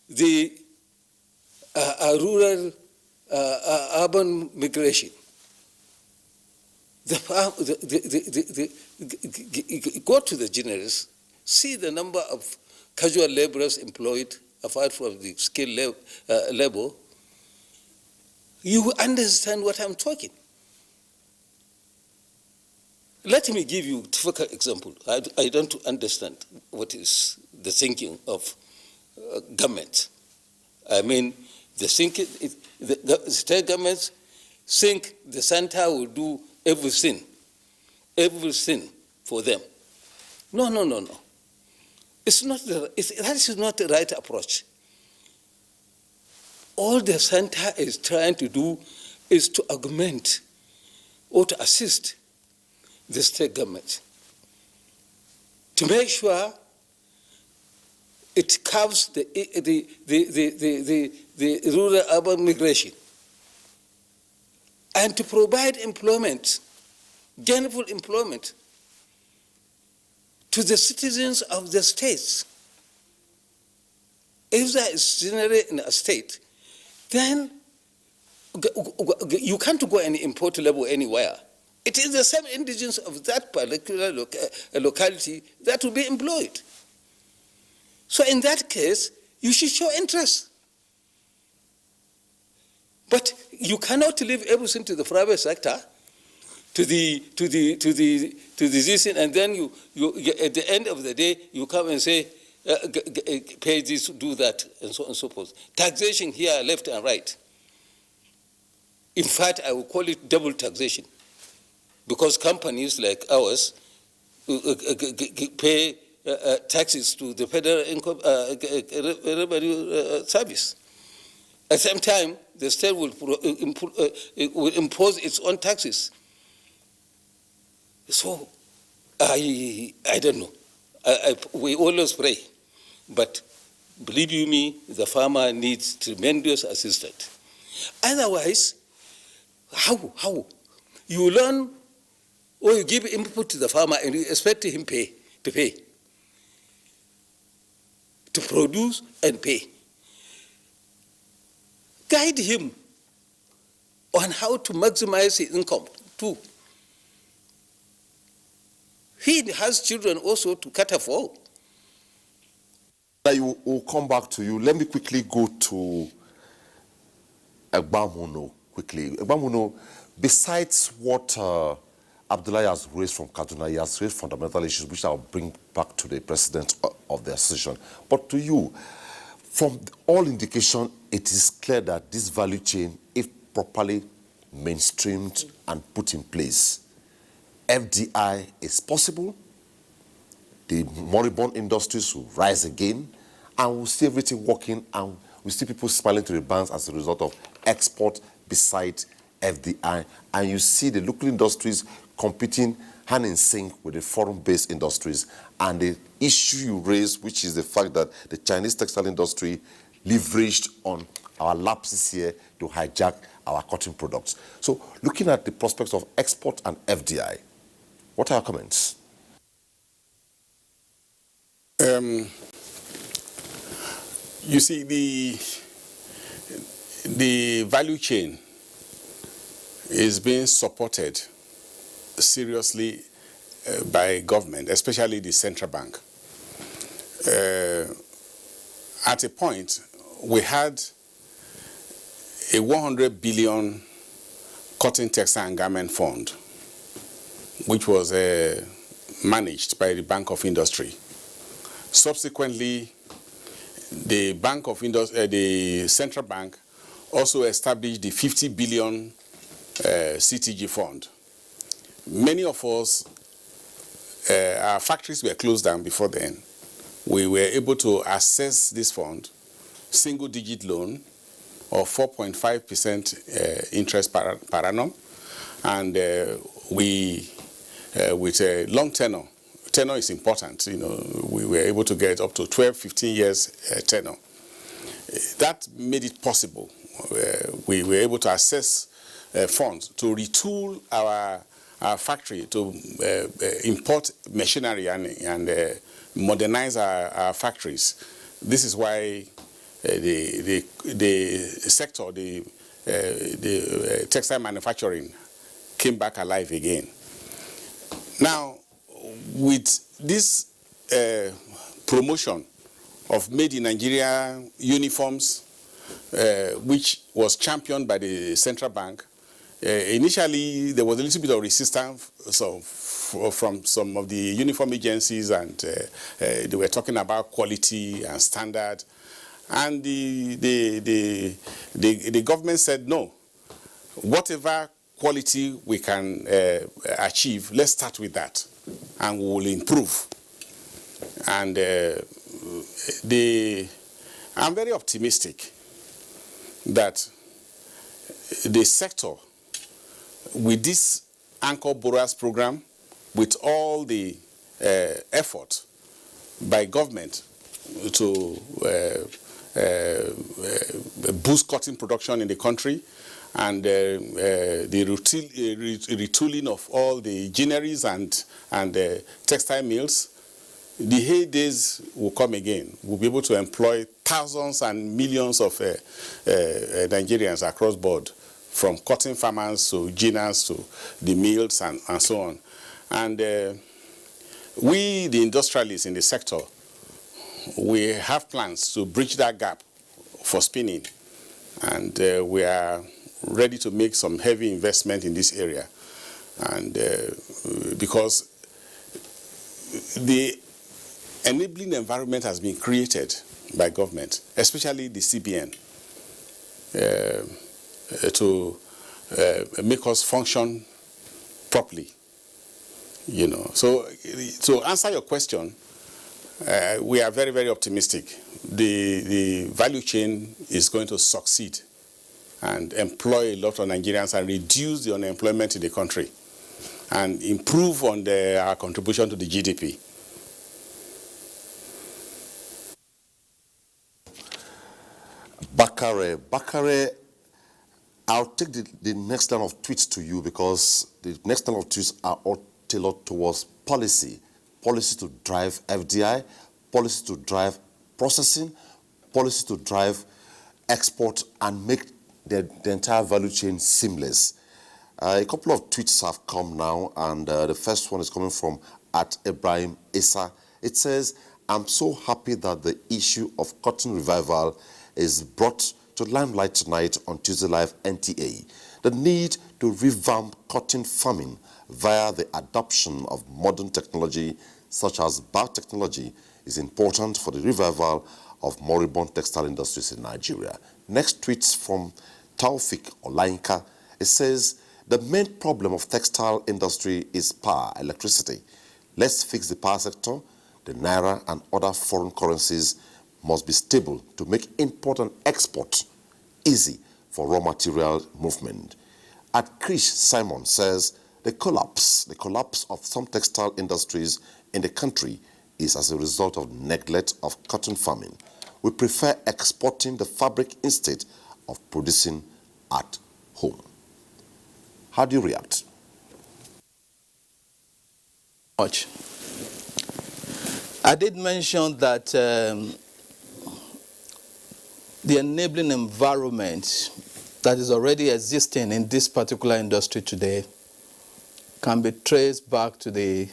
the rural urban migration. Go to the generous, see the number of casual laborers employed apart from the skilled labor. You understand what I'm talking. Let me give you a typical example. I don't understand what is the thinking of government. I mean, the state governments think the center will do everything for them. No. It's not that is not the right approach. All the center is trying to do is to augment or to assist the state government to make sure it curbs the rural urban migration and to provide employment, gainful employment to the citizens of the states. If there is scenery in a state, then you can't go and import labor anywhere. It is the same indigents of that particular locality that will be employed. So in that case, you should show interest. But you cannot leave everything to the private sector, to the and then you at the end of the day you come and say pay this, do that, and so on and so forth. Taxation here, left and right. In fact, I will call it double taxation, because companies like ours pay taxes to the federal income revenue service. At the same time, the state will impose its own taxes. So, I don't know. We always pray, but believe you me, the farmer needs tremendous assistance. Otherwise, how? You learn or you give input to the farmer and you expect him to pay, to produce and pay. Guide him on how to maximize his income too. He has children also to cater for.
I will come back to you. Let me quickly go to Egbamuno quickly. Egbamuno, besides what Abdullahi has raised from Kaduna, he has raised fundamental issues which I'll bring back to the president of the association. But to you, from all indication, it is clear that this value chain, if properly mainstreamed and put in place, FDI is possible, the moribund industries will rise again, and we'll see everything working, and we'll see people smiling to the banks as a result of export beside FDI. And you see the local industries competing hand in sync with the foreign-based industries. And the issue you raised, which is the fact that the Chinese textile industry leveraged on our lapses here to hijack our cotton products. So looking at the prospects of export and FDI, what are your comments?
You see, the value chain is being supported seriously by government, especially the central bank. At a point, we had a 100 billion cotton, textile and garment fund, which was managed by the Bank of Industry. Subsequently, the the central bank also established the 50 billion CTG fund. Many of us, our factories were closed down before then. We were able to access this fund, single-digit loan of 4.5% interest per annum, and with a long tenor. Tenor is important. You know, we were able to get up to 12, 15 years tenor. That made it possible. We were able to access funds to retool our factory to import machinery and modernize our factories. This is why the sector, the textile manufacturing came back alive again. Now, with this promotion of made in Nigeria uniforms, which was championed by the central bank, initially there was a little bit of resistance from some of the uniform agencies, and they were talking about quality and standard. And the government said, no, whatever quality we can achieve, let's start with that, and we will improve. And I'm very optimistic that the sector, with this Anchor Borrowers program, with all the effort by government to boost cotton production in the country, and the retooling of all the ginneries and textile mills, the heydays will come again. We'll be able to employ thousands and millions of Nigerians across board, from cotton farmers to ginners to the mills and so on. And we, the industrialists in the sector, we have plans to bridge that gap for spinning. And we are ready to make some heavy investment in this area. And because the enabling environment has been created by government, especially the CBN, to make us function properly. You know, so to answer your question, we are very, very optimistic. The value chain is going to succeed and employ a lot of Nigerians and reduce the unemployment in the country and improve on our contribution to the GDP.
Bakare, I'll take the next line of tweets to you, because the next line of tweets are all tailored towards policy to drive FDI, policy to drive processing, policy to drive export and make the entire value chain seamless. A couple of tweets have come now, and the first one is coming from @Ibrahim Issa. It says, I'm so happy that the issue of cotton revival is brought to limelight tonight on Tuesday Live NTA. The need to revamp cotton farming via the adoption of modern technology such as biotechnology is important for the revival of moribund textile industries in Nigeria. Next tweets from Taufik Olainka. It says, the main problem of textile industry is power, electricity. Let's fix the power sector. The naira and other foreign currencies must be stable to make import and export easy for raw material movement. Krish Simon says, the collapse of some textile industries in the country is as a result of neglect of cotton farming. We prefer exporting the fabric instead of producing at home. How do you react?
Much. I did mention that the enabling environment that is already existing in this particular industry today can be traced back to the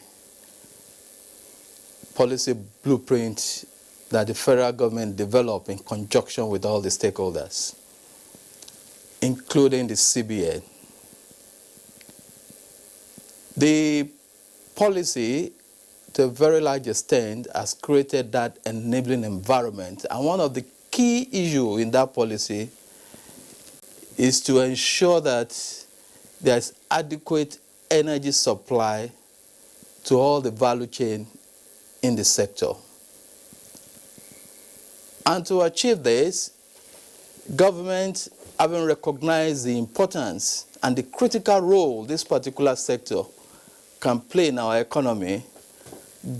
policy blueprint that the federal government developed in conjunction with all the stakeholders, including the CBN. The policy, to a very large extent, has created that enabling environment. And one of the key issues in that policy is to ensure that there's adequate energy supply to all the value chain in the sector. And to achieve this, government, having recognized the importance and the critical role this particular sector can play in our economy,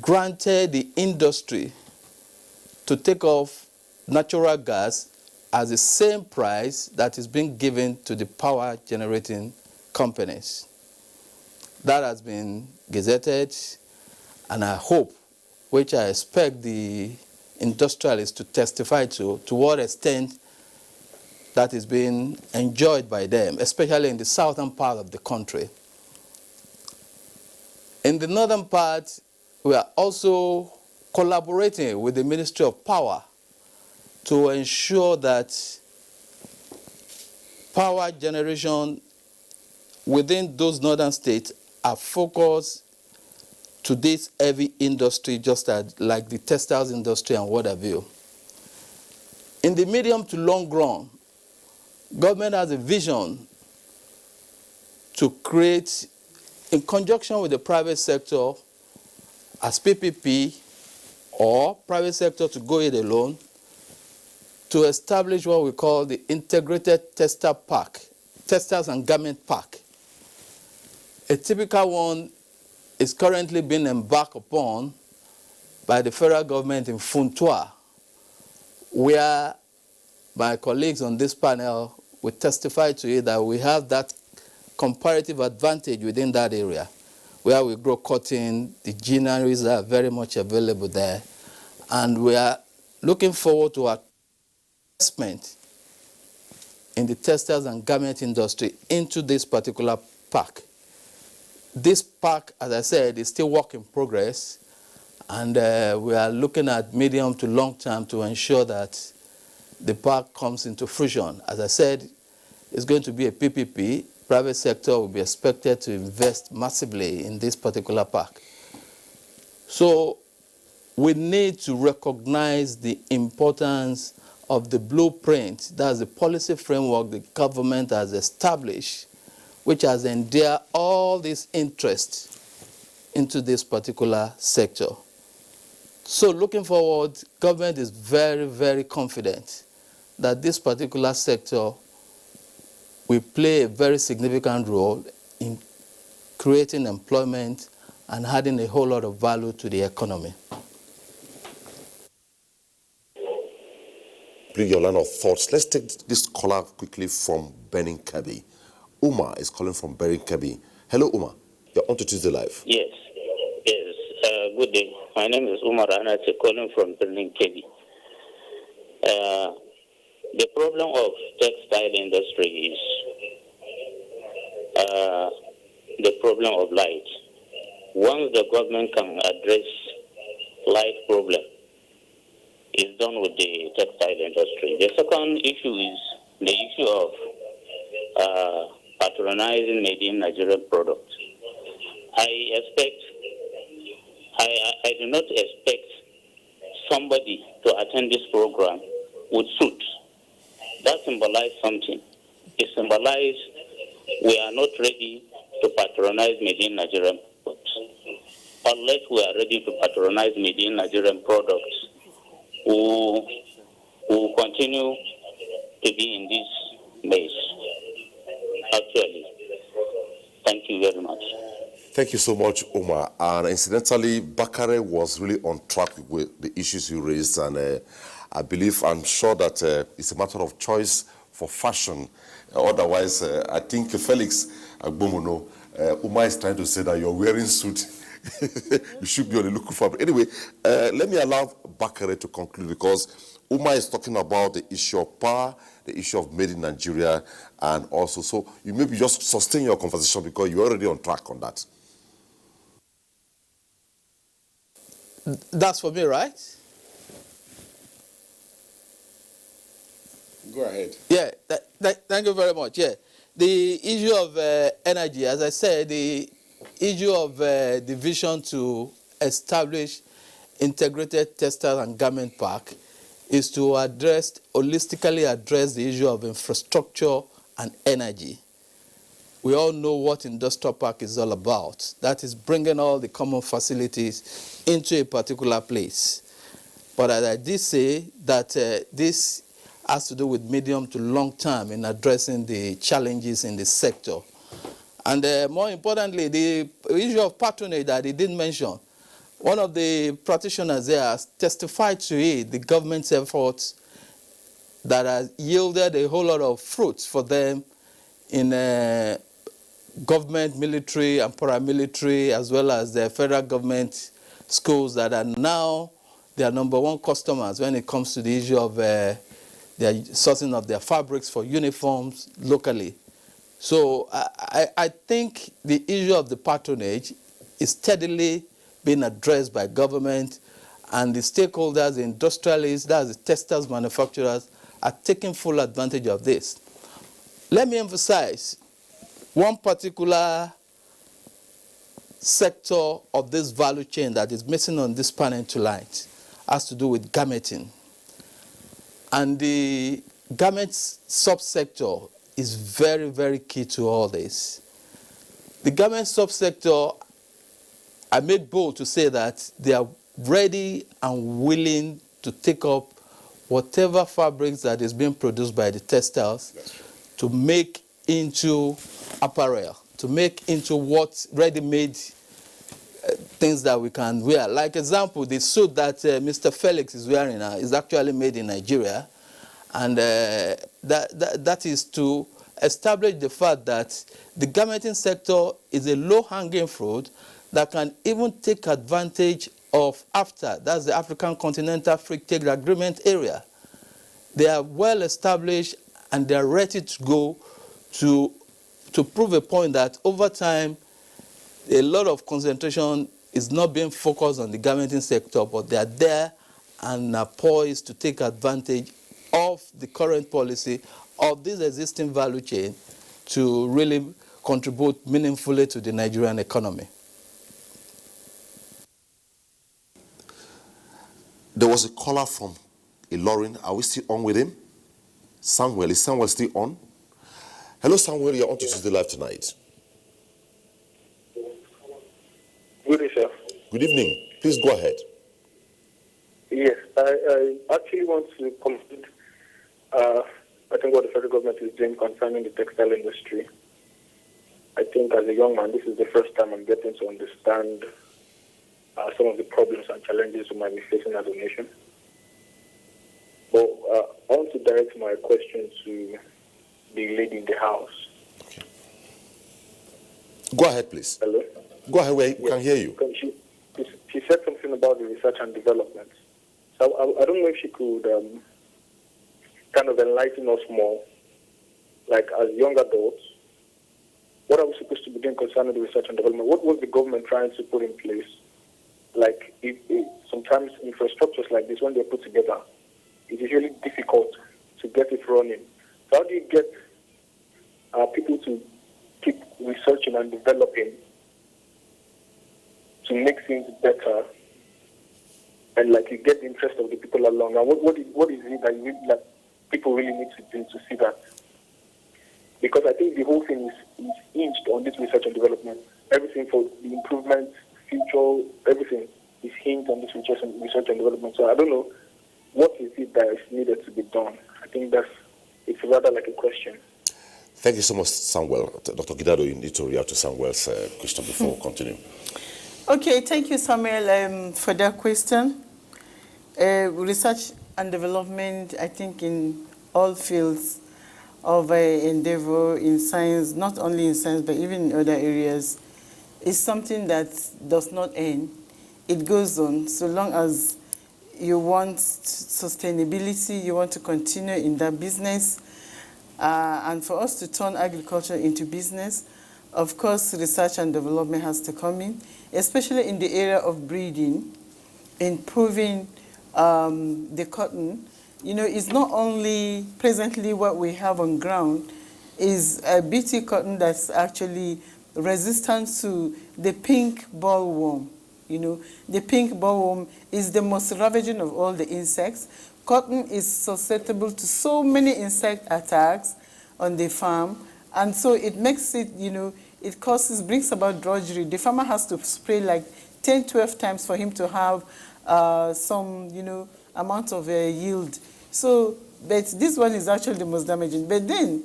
granted the industry to take off natural gas at the same price that is being given to the power generating companies. That has been gazetted, and I hope, which I expect the industrialists to testify to what extent that is being enjoyed by them, especially in the southern part of the country. In the northern part, we are also collaborating with the Ministry of Power to ensure that power generation within those northern states are focused to this heavy industry, just like the textiles industry and what have you. In the medium to long run, government has a vision to create, in conjunction with the private sector, as PPP or private sector to go it alone, to establish what we call the integrated textile park, textiles and garment park. A typical one is currently being embarked upon by the federal government in Funtua, where my colleagues on this panel will testify to it that we have that comparative advantage within that area, where we grow cotton, the greeneries are very much available there, and we are looking forward to our investment in the textiles and garment industry into this particular park. This park, as I said, is still work in progress, and we are looking at medium to long term to ensure that the park comes into fruition. As I said, it's going to be a PPP. Private sector will be expected to invest massively in this particular park. So we need to recognize the importance of the blueprint, that's the policy framework the government has established, which has endeared all this interest into this particular sector. So looking forward, government is very, very confident that this particular sector will play a very significant role in creating employment and adding a whole lot of value to the economy.
Bring your line of thoughts. Let's take this caller quickly from Benin Kabi. Uma is calling from Benin Kabi. Hello, Uma. You're on to Tuesday Live.
Yes. Good day. My name is Umar Anate, calling from Benin Kabi. The problem of textile industry is the problem of light. Once the government can address light problem, it's done with the textile industry. The second issue is the issue of patronizing made in Nigerian products. I do not expect somebody to attend this program with suits. That symbolizes something. It symbolizes we are not ready to patronize made in Nigerian products. Unless we are ready to patronize made in Nigerian products, we will continue to be in this maze. Actually, thank you very much.
Thank you so much, Omar. And incidentally, Bakare was really on track with the issues you raised, and I'm sure that it's a matter of choice for fashion. Otherwise, I think Felix Agbomono, Umar is trying to say that you're wearing suit. You should be on the lookout for it. Anyway, let me allow Bakare to conclude, because Umar is talking about the issue of power, the issue of made in Nigeria, and also, so you maybe just sustain your conversation because you're already on track on that.
That's for me, right?
Go ahead.
Yeah, thank you very much. Yeah, the issue of energy, as I said, the issue of the vision to establish integrated textile and garment park is to holistically address the issue of infrastructure and energy. We all know what industrial park is all about. That is bringing all the common facilities into a particular place. But as I did say, that this has to do with medium to long term in addressing the challenges in the sector. And more importantly, the issue of patronage that he didn't mention. One of the practitioners there has testified to it, the government's efforts that has yielded a whole lot of fruits for them in government, military, and paramilitary, as well as the federal government schools that are now their number one customers when it comes to the issue of their sourcing of their fabrics for uniforms locally. So I think the issue of the patronage is steadily being addressed by government, and the stakeholders, the industrialists, that's the textiles manufacturers, are taking full advantage of this. Let me emphasize one particular sector of this value chain that is missing on this panel tonight has to do with garmenting. And the garments subsector is very, very key to all this. The garment subsector, I made bold to say that they are ready and willing to take up whatever fabrics that is being produced by the textiles to make into apparel, to make into what ready-made things that we can wear. Like example, the suit that Mr. Felix is wearing now is actually made in Nigeria, and that is to establish the fact that the garmenting sector is a low-hanging fruit that can even take advantage of AFTA, that's the African Continental Free Trade Agreement area. They are well established and they are ready to go to prove a point that over time a lot of concentration is not being focused on the garmenting sector, but they are there and are poised to take advantage of the current policy of this existing value chain to really contribute meaningfully to the Nigerian economy.
There was a caller from Ilorin. Are we still on with him? Samuel, is Samuel still on? Hello, Samuel, you're on to Tuesday Live tonight.
Good evening, sir.
Good evening. Please go ahead.
Yes, I actually want to complete, I think what the federal government is doing concerning the textile industry. I think as a young man, this is the first time I'm getting to understand some of the problems and challenges we might be facing as a nation. But I want to direct my question to the lady in the house.
Okay. Go ahead, please.
Hello?
Go ahead, we can hear you.
She said something about the research and development. So I don't know if she could kind of enlighten us more, like as young adults, what are we supposed to be doing concerning the research and development? What was the government trying to put in place? Like, sometimes infrastructures like this, when they're put together, it is really difficult to get it running. So how do you get people to keep researching and developing to make things better, and like you get the interest of the people along? And what is it that you really, like, people really need to do to see that? Because I think the whole thing is hinged on this research and development. Everything for the improvement, future, everything is hinged on this research and development. So I don't know what is it that is needed to be done. I think it's rather like a question.
Thank you so much, Samuel. Dr. Gidado, you need to react to Samuel's question before we continue.
Okay, thank you, Samuel, for that question. Research and development, I think in all fields of endeavor in science, not only in science, but even in other areas, is something that does not end. It goes on so long as you want sustainability, you want to continue in that business. And for us to turn agriculture into business, of course, research and development has to come in, especially in the area of breeding, improving the cotton. You know, it's not only presently what we have on ground is a BT cotton that's actually resistant to the pink bollworm. You know, the pink bollworm is the most ravaging of all the insects. Cotton is susceptible to so many insect attacks on the farm, and so it makes it, you know, it brings about drudgery. The farmer has to spray like 10, 12 times for him to have some, you know, amount of yield. So, but this one is actually the most damaging. But then,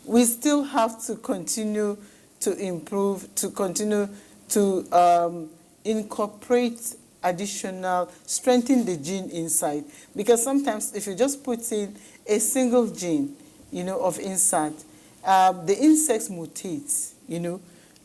we still have to continue to improve, to continue to incorporate additional, strengthen the gene inside. Because sometimes if you just put in a single gene, you know, of insect, the insects mutate. you know,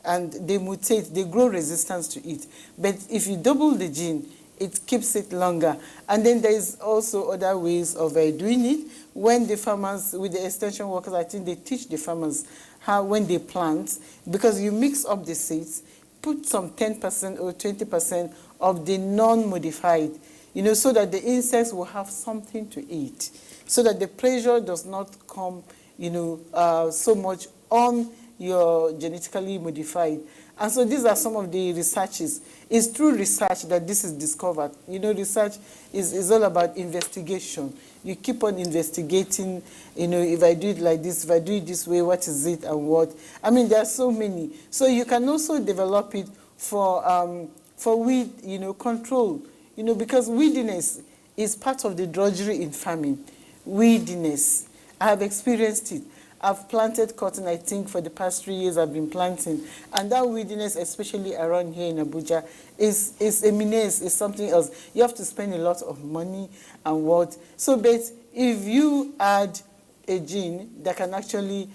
and they mutate, they grow resistance to it. But if you double the gene, it keeps it longer. And then there is also other ways of doing it. When the farmers, with the extension workers, I think they teach the farmers how, when they plant, because you mix up the seeds, put some 10% or 20% of the non-modified, you know, so that the insects will have something to eat, so that the pressure does not come, you know, so much on your genetically modified. And so these are some of the researches. It's through research that this is discovered. You know, research is all about investigation. You keep on investigating, you know, if I do it like this, if I do it this way, what is it and what? I mean, there are so many. So you can also develop it for weed, you know, control. You know, because weediness is part of the drudgery in farming. Weediness. I have experienced it. I've planted cotton, I think, for the past 3 years I've been planting. And that weediness, especially around here in Abuja, is a menace, is something else. You have to spend a lot of money and what. So, but if you add a gene that can actually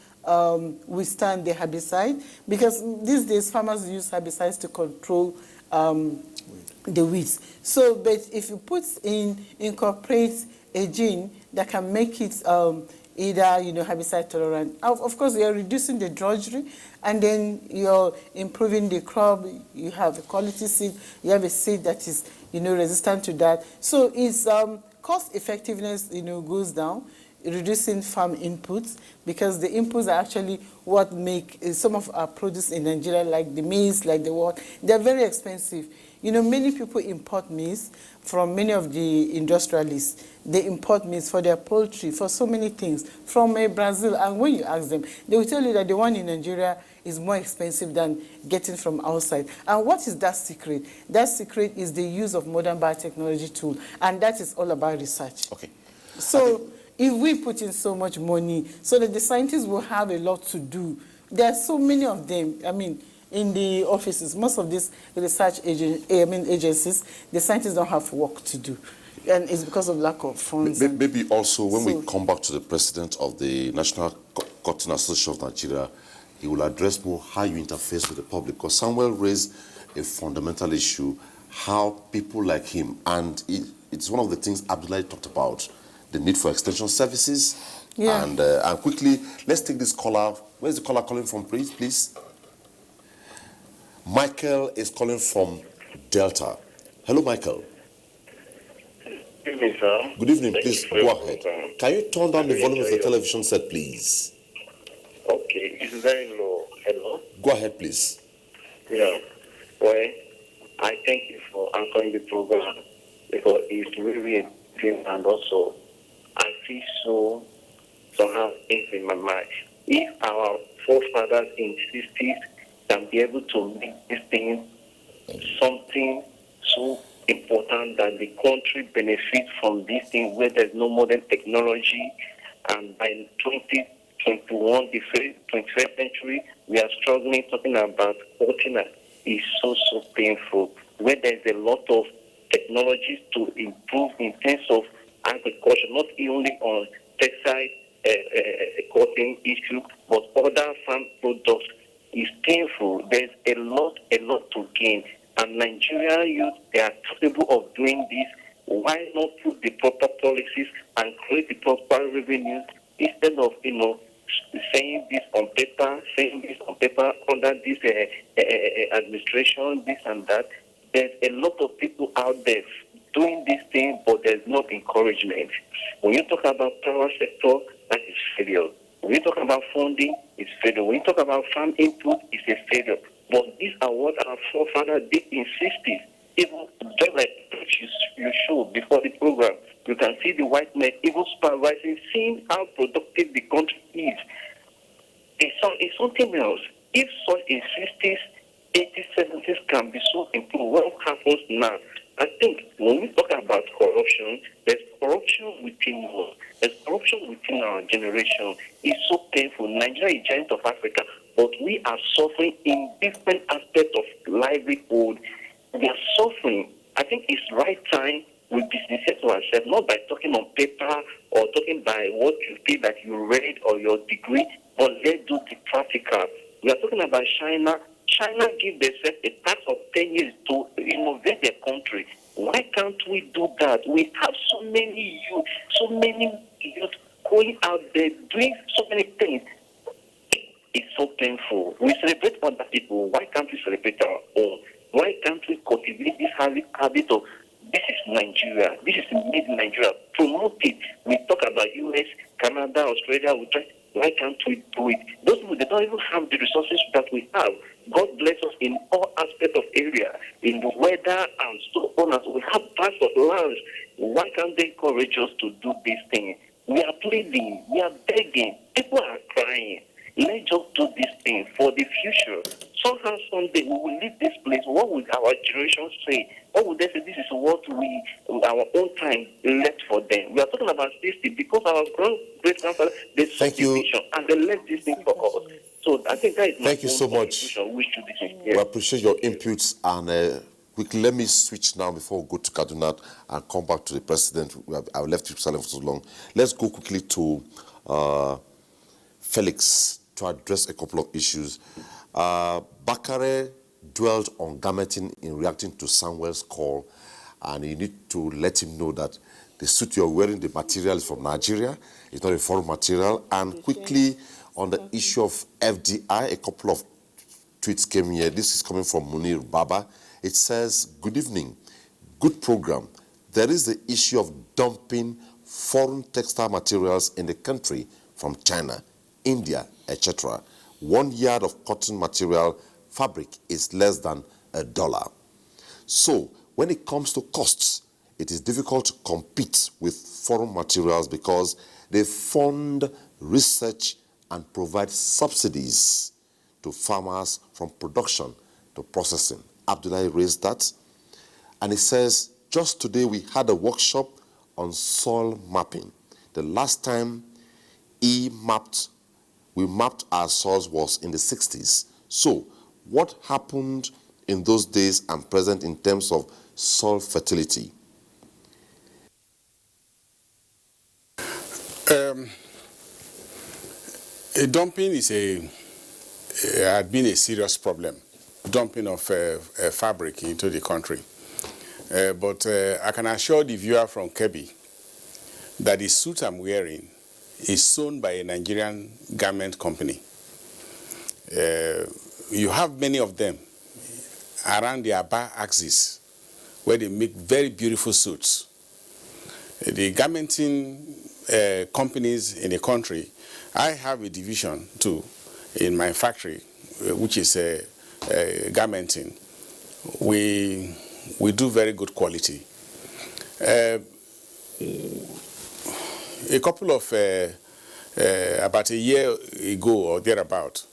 withstand the herbicide, because these days farmers use herbicides to control the weeds. So, but if you incorporate a gene that can make it either, you know, herbicide tolerant. Of course, you're reducing the drudgery, and then you're improving the crop. You have a quality seed. You have a seed that is, you know, resistant to that. So it's cost effectiveness, you know, goes down, reducing farm inputs, because the inputs are actually what make some of our produce in Nigeria, like the maize, like the what, they're very expensive. You know, many people import maize from many of the industrialists. They import maize for their poultry, for so many things, from Brazil. And when you ask them, they will tell you that the one in Nigeria is more expensive than getting from outside. And what is that secret? That secret is the use of modern biotechnology tool, and that is all about research.
Okay.
So if we put in so much money so that the scientists will have a lot to do, there are so many of them. I mean, in the offices, most of these research agencies, the scientists don't have work to do. And it's because of lack of funds.
Maybe also when we come back to the president of the National Cotton Association of Nigeria, he will address more how you interface with the public. Because Samuel raised a fundamental issue, how people like him, and it's one of the things Abdullahi talked about, the need for extension services.
Yeah.
And quickly, let's take this caller. Where's the caller calling from, please? Michael is calling from Delta. Hello, Michael.
Good evening, sir.
Good evening, please go ahead. Can you turn down the volume of the television set, please?
Okay, it's very low. Hello?
Go ahead, please.
Yeah. Well, I thank you for anchoring the program, because it's really a dream, and also I feel somehow things in my mind. If our forefathers in the 60s can be able to make this thing something so important that the country benefits from this thing, where there's no modern technology, and by 2021, the 21st century, we are struggling, talking about cotton is so painful, where there's a lot of technologies to improve in terms of agriculture, not only on textile cotton issue, but other farm products. Is painful. There's a lot to gain. And Nigerian youth, they are capable of doing this. Why not put the proper policies and create the proper revenues instead of, saying this on paper, under this administration, this and that. There's a lot of people out there doing this thing, but there's no encouragement. When you talk about power sector, that is failure. When you talk about funding, it's failure. When you talk about farm input, it's a failure. But these are what our forefathers did in 60s. Even just like you showed before the program, you can see the white men even supervising, seeing how productive the country is. It's something else. If such in 60s, 80s, 70s can be so improved, what happens now? I think when we talk about corruption, there's corruption within us. There's corruption within our generation. It's so painful. Nigeria is giant of Africa, but we are suffering in different aspects of livelihood. We are suffering. I think it's right time we be sincere to ourselves, not by talking on paper or talking by what you feel that you read or your degree, but let's do the practical. We are talking about China. China give themselves a tax of 10 years to innovate their country. Why can't we do that? We have so many youth going out there doing so many things. It's so painful. We celebrate other people. Why can't we celebrate our own? Why can't we cultivate this habit of this is Nigeria, this is made in Nigeria, promote it? We talk about US, Canada, Australia, we try. Why can't we do it? Those people, they don't even have the resources that we have. God bless us in all aspects of area, in the weather and so on. We have parts of lands. Why can't they encourage us to do this thing? We are pleading, we are begging, people are crying. Let's just do this thing for the future. Somehow, someday, we will leave this place. What will our generation say? What would they say? This is what our own time left for them. We are talking about safety because our great-grandfather, they saw the vision and they left this thing for us. So I think that is my
Thank you so much. We appreciate your inputs, and quickly, let me switch now before we go to Kaduna and come back to the president. I've left you silent for so long. Let's go quickly to Felix to address a couple of issues. Bakare dwelled on garmenting in reacting to Samuel's call, and you need to let him know that the suit you're wearing, the material is from Nigeria, it's not a foreign material. And quickly on the issue of FDI, a couple of tweets came here. This is coming from Munir Baba. It says, good evening, good program. There is the issue of dumping foreign textile materials in the country from China, India, etc. 1 yard of cotton material fabric is less than $1. So when it comes to costs, it is difficult to compete with foreign materials because they fund research and provide subsidies to farmers from production to processing. Abdullahi raised that. And he says, just today we had a workshop on soil mapping. The last time we mapped our soils was in the 60s. So what happened in those days and present in terms of soil fertility?
Dumping had been a serious problem, dumping of fabric into the country. But I can assure the viewer from Kebbi that the suit I'm wearing is sewn by a Nigerian garment company. You have many of them around the Aba axis where they make very beautiful suits. The garmenting companies in the country, I have a division too in my factory, which is garmenting. We do very good quality. A couple of, about a year ago or thereabout,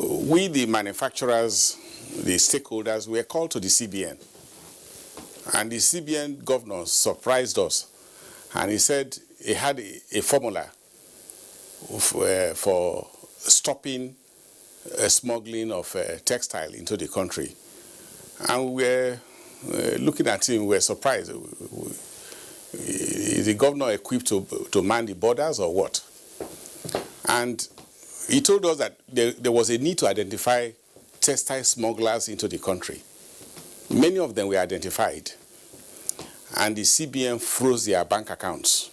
we, the manufacturers, the stakeholders, were called to the CBN. And the CBN governor surprised us. And he said he had a formula for stopping smuggling of textile into the country. And we were looking at him, we were surprised. Is the governor equipped to man the borders or what? And he told us that there was a need to identify textile smugglers into the country. Many of them were identified. And the CBN froze their bank accounts.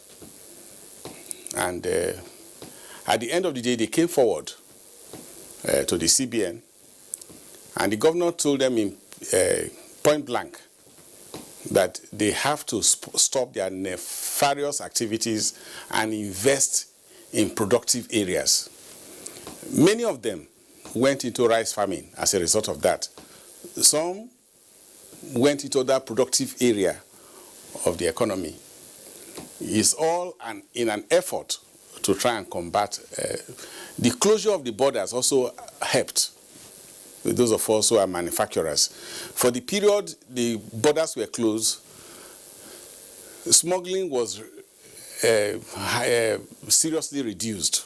And at the end of the day, they came forward to the CBN. And the governor told them in point blank that they have to stop their nefarious activities and invest in productive areas. Many of them went into rice farming as a result of that. Some went into that productive area of the economy. It's all in an effort to try and combat. The closure of the borders also helped with those of us who are manufacturers. For the period the borders were closed, smuggling was seriously reduced.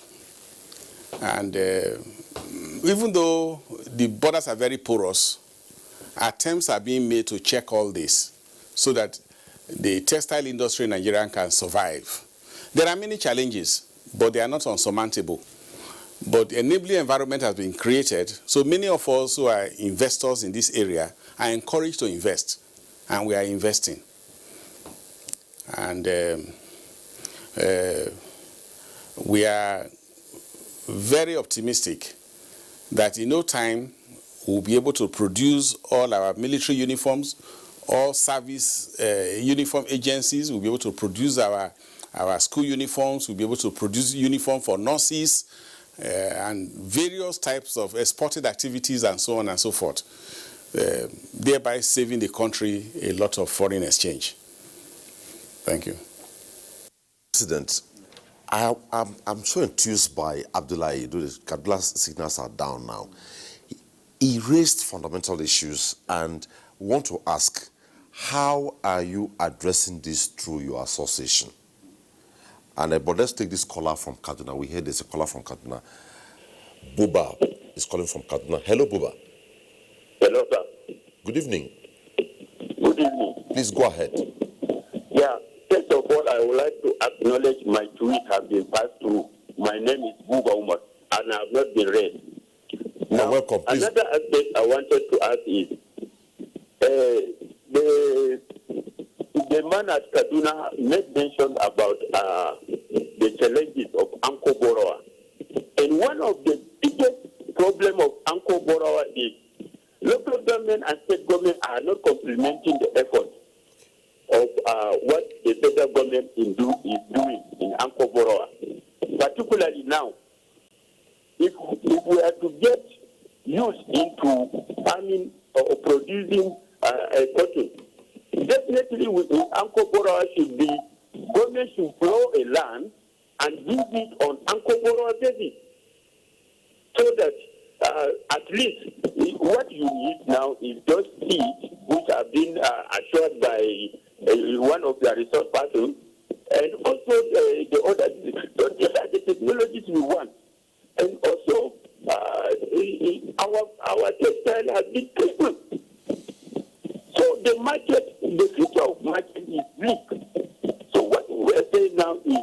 And even though the borders are very porous, attempts are being made to check all this so that the textile industry in Nigeria can survive. There are many challenges, but they are not unsurmountable. But the enabling environment has been created, so many of us who are investors in this area are encouraged to invest, and we are investing. And we are very optimistic that in no time we'll be able to produce all our military uniforms, all service uniform agencies will be able to produce our school uniforms, we'll be able to produce uniform for nurses, and various types of exported activities and so on and so forth, thereby saving the country a lot of foreign exchange. Thank you.
President, I'm so enthused by Abdullahi. Abdullah's signals are down now. He raised fundamental issues, and want to ask, how are you addressing this through your association? And but let's take this caller from Kaduna. We heard there's a caller from Kaduna. Buba is calling from Kaduna. Hello, Buba.
Hello, sir.
Good evening.
Good evening.
Please go ahead.
Yeah, first of all, I would like to acknowledge my tweet has been passed through. My name is Buba Umar, and I have not been read. Now,
welcome. Please.
Another aspect I wanted to ask is, the man at Kaduna made mention about the challenges of Anko Borowa. And one of the biggest problems of Anko Borowa is local government and state government are not complementing the effort of what the federal government is doing in Anko Borowa. Particularly now, if we are to get youth into farming or producing cotton, definitely in Anko Borowa should be, government should plow a land and give it on Anko Borowa basis. So that at least what you need now is those seeds which have been assured by one of the resource persons, and also the other, the technologies we want. And also our textile has been crippled. So the market, the future of market is bleak. So what we are saying now is,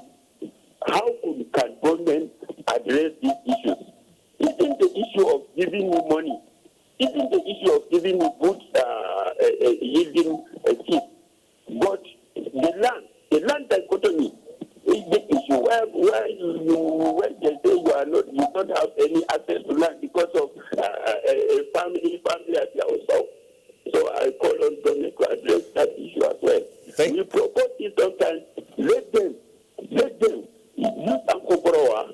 how can government address these issues? Isn't the issue of giving me money, isn't the issue of giving me good yielding seed, but the land dichotomy is the issue where when they say you don't have any access to land because of a family at your house. So I call on government to address that issue as well. We propose it sometimes. Let them use Anko Borowa,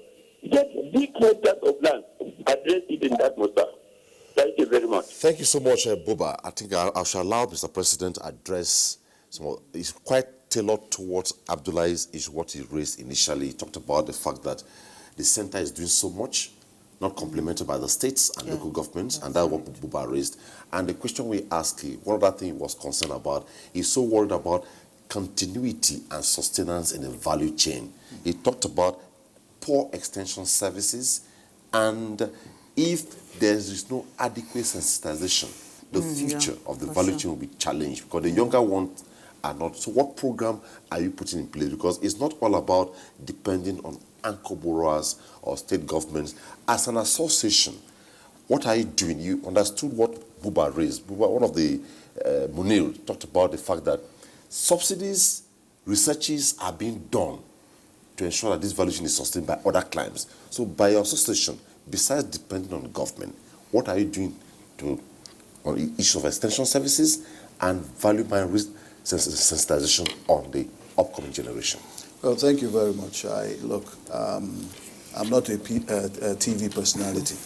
get big hectares of land, address it in that matter. Thank you very much.
Thank you so much, Buba. I think I shall allow Mr. President to address some of, it's quite tailored towards Abdullah's issue, what he raised initially. He talked about the fact that the center is doing so much, not complemented by the states and local governments, and that's what Buba raised. And the question we asked him, one other thing he was concerned about, he's so worried about continuity and sustenance in the value chain. He talked about poor extension services, and if there is no adequate sensitization, the future of the value chain will be challenged because the younger ones are not. So what program are you putting in place? Because it's not all about depending on anchor borrowers or state governments. As an association, what are you doing? You understood what Buba raised. Buba, one of the Munir talked about the fact that subsidies, researches are being done to ensure that this value chain is sustained by other clients. So by your association, besides depending on government, what are you doing on the issue of extension services and value mine risk sensitization on the upcoming generation?
Well, thank you very much. I'm not a TV personality,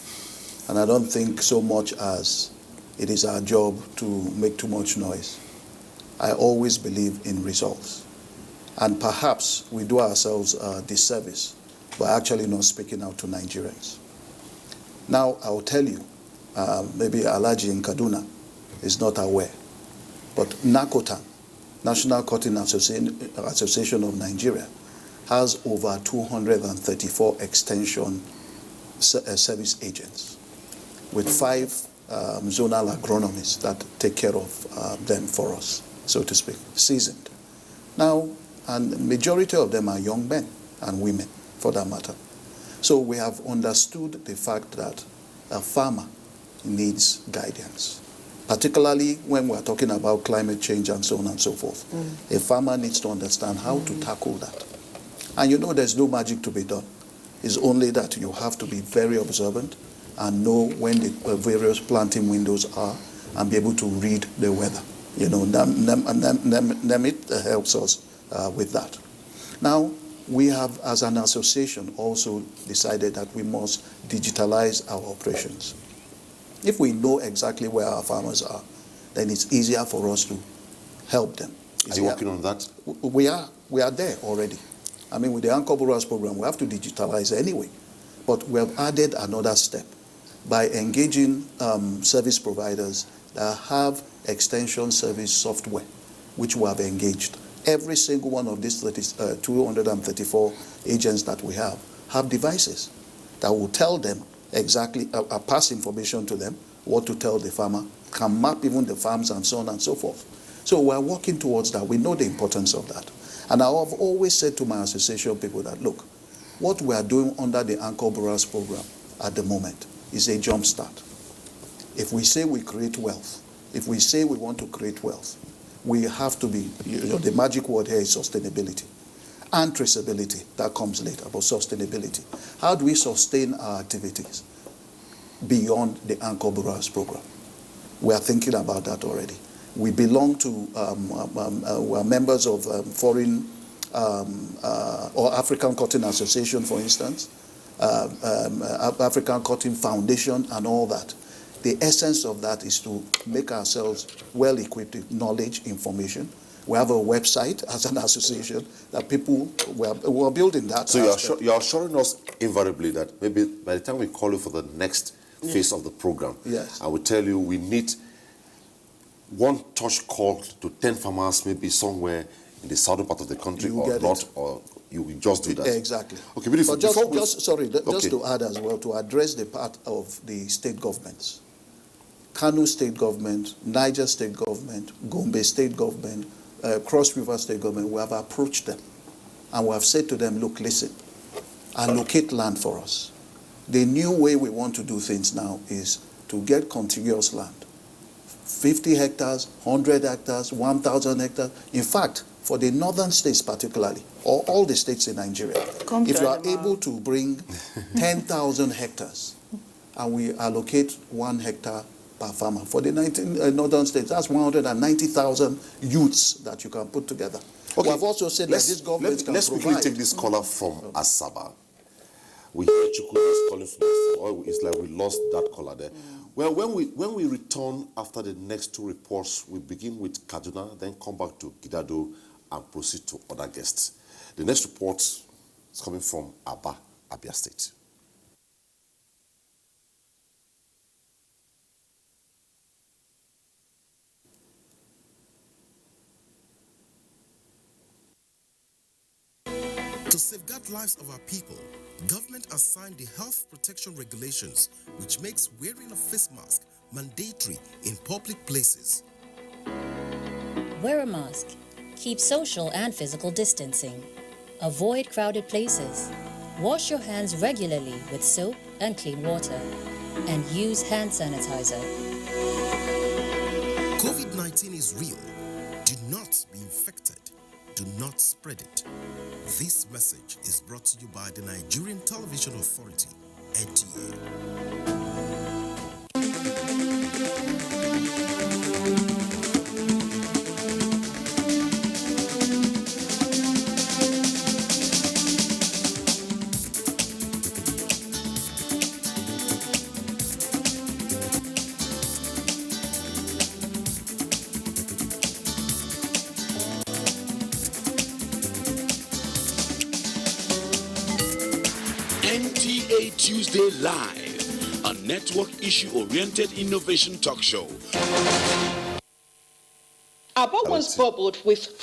and I don't think so much as it is our job to make too much noise. I always believe in results, and perhaps we do ourselves a disservice by actually not speaking out to Nigerians. Now, I will tell you, maybe Alaji in Kaduna is not aware, but NACOTAN, National Cotton Association of Nigeria, has over 234 extension service agents with 5 zonal agronomists that take care of them for us, so to speak, seasoned. Now, and the majority of them are young men and women, for that matter. So we have understood the fact that a farmer needs guidance, particularly when we're talking about climate change and so on and so forth. A farmer needs to understand how to tackle that. And you know there's no magic to be done. It's only that you have to be very observant and know when the various planting windows are and be able to read the weather. You know, NEMIT helps us with that. Now, we have, as an association, also decided that we must digitalize our operations. If we know exactly where our farmers are, then it's easier for us to help them.
Are you working on that?
We are there already. I mean, with the Anchor Borrowers program, we have to digitalize anyway. But we have added another step by engaging service providers that have extension service software, which we have engaged. Every single one of these 234 agents that we have devices that will tell them exactly, pass information to them, what to tell the farmer, can map even the farms and so on and so forth. So we're working towards that. We know the importance of that. And I have always said to my association people that, look, what we are doing under the Anchor Borrowers program at the moment is a jump start. If we say we create wealth, if we say we want to create wealth, we have to be, the magic word here is sustainability and traceability. That comes later, but sustainability. How do we sustain our activities beyond the Anchor Borrowers program? We are thinking about that already. We belong to, we are members of Foreign or African Cotton Association, for instance, African Cotton Foundation and all that. The essence of that is to make ourselves well equipped with knowledge, information. We have a website as an association that people, we're building that.
So you're assuring us invariably that maybe by the time we call you for the next phase of the program,
yes,
I will tell you we need one touch call to 10 farmers, maybe somewhere in the southern part of the country or not, or you will just do that.
Exactly.
Okay, beautiful.
But just to add as well, to address the part of the state governments. Kano State Government, Niger State Government, Gombe State Government, Cross River State Government, we have approached them and we have said to them, look, listen, allocate land for us. The new way we want to do things now is to get contiguous land. 50 hectares, 100 hectares, 1,000 hectares. In fact, for the northern states particularly, or all the states in Nigeria, if you are able to bring 10,000 hectares and we allocate 1 hectare per farmer. For the 19 northern states, that's 190,000 youths that you can put together. Okay. We have also said that this government can provide.
Let's quickly take this caller from Asaba. We hear Chukwu is calling from Asaba. It's like we lost that caller there. Well, when we return after the next two reports, we begin with Kaduna, then come back to Gidado and proceed to other guests. The next report is coming from Aba, Abia State.
To safeguard lives of our people, government has signed the Health Protection Regulations, which makes wearing a face mask mandatory in public places.
Wear a mask. Keep social and physical distancing. Avoid crowded places. Wash your hands regularly with soap and clean water. And use hand sanitizer.
COVID-19 is real. Do not be infected. Do not spread it. This message is brought to you by the Nigerian Television Authority, NTA.
NTA Tuesday Live, a network issue-oriented innovation talk show.
Aba once bubbled with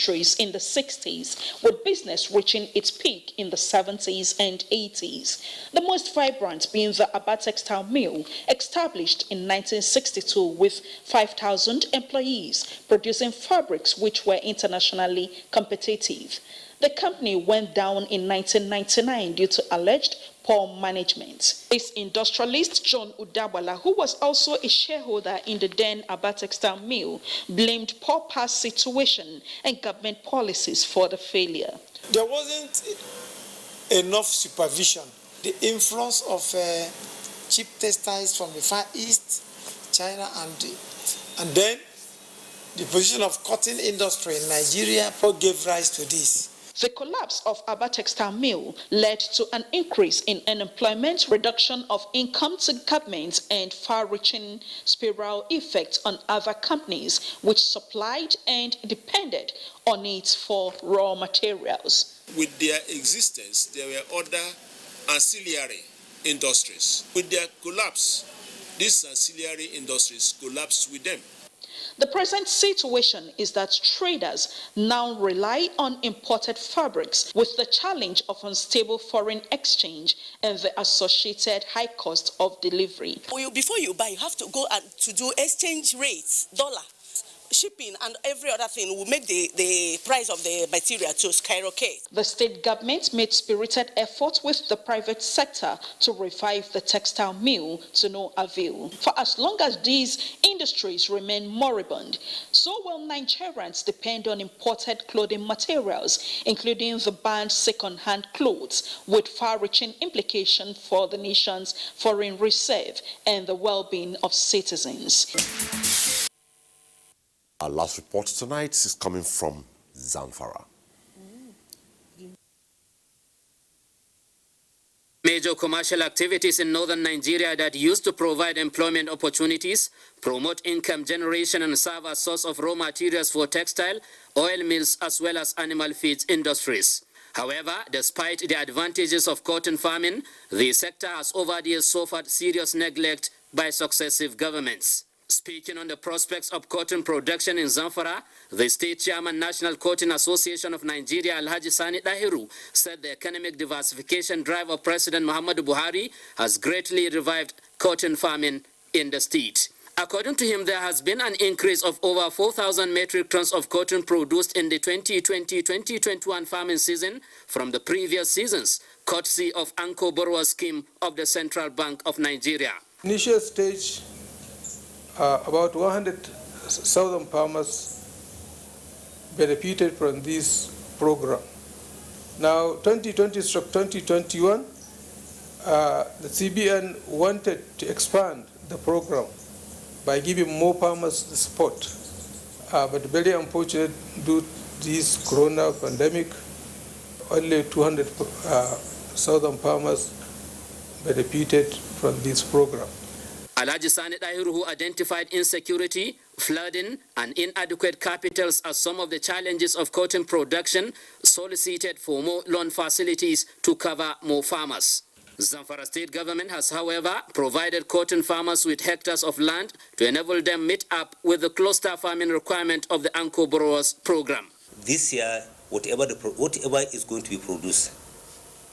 industries in the 60s, with business reaching its peak in the 70s and 80s. The most vibrant being the Aba Textile Mill, established in 1962 with 5,000 employees, producing fabrics which were internationally competitive. The company went down in 1999 due to alleged poor management. This industrialist, John Udabala, who was also a shareholder in the then Aba Textile Mill, blamed poor past situation and government policies for the failure.
There wasn't enough supervision. The influence of cheap textiles from the Far East, China, and then the position of cotton industry in Nigeria gave rise to this.
The collapse of Aba Textile Mill led to an increase in unemployment, reduction of income to government, and far-reaching spiral effects on other companies which supplied and depended on it for raw materials.
With their existence, there were other ancillary industries. With their collapse, these ancillary industries collapsed with them.
The present situation is that traders now rely on imported fabrics with the challenge of unstable foreign exchange and the associated high cost of delivery.
Before you buy, you have to go to do exchange rates, dollar. Shipping and every other thing will make the price of the material to skyrocket.
The state government made spirited efforts with the private sector to revive the textile mill to no avail. For as long as these industries remain moribund, so will Nigerians depend on imported clothing materials, including the banned second-hand clothes, with far-reaching implications for the nation's foreign reserve and the well-being of citizens.
Our last report tonight is coming from Zamfara.
Major commercial activities in northern Nigeria that used to provide employment opportunities, promote income generation, and serve as source of raw materials for textile, oil mills, as well as animal feeds industries. However, despite the advantages of cotton farming, the sector has over the years suffered serious neglect by successive governments. Speaking on the prospects of cotton production in Zamfara, the state chairman, National Cotton Association of Nigeria, Alhaji Sani Dahiru, said the economic diversification drive of President Muhammadu Buhari has greatly revived cotton farming in the state. According to him, there has been an increase of over 4,000 metric tons of cotton produced in the 2020-2021 farming season from the previous seasons, courtesy of Anko Borwa scheme of the Central Bank of Nigeria.
Initial stage, about 100,000 farmers benefited from this program. Now, 2020-2021, the CBN wanted to expand the program by giving more farmers the support. But very unfortunate, due to this corona pandemic, only 200,000 farmers benefited from this program.
Alhaji Sani Dahiru, who identified insecurity, flooding, and inadequate capitals as some of the challenges of cotton production, solicited for more loan facilities to cover more farmers. Zamfara state government has, however, provided cotton farmers with hectares of land to enable them meet up with the cluster farming requirement of the Anko Borrowers program.
This year, whatever is going to be produced,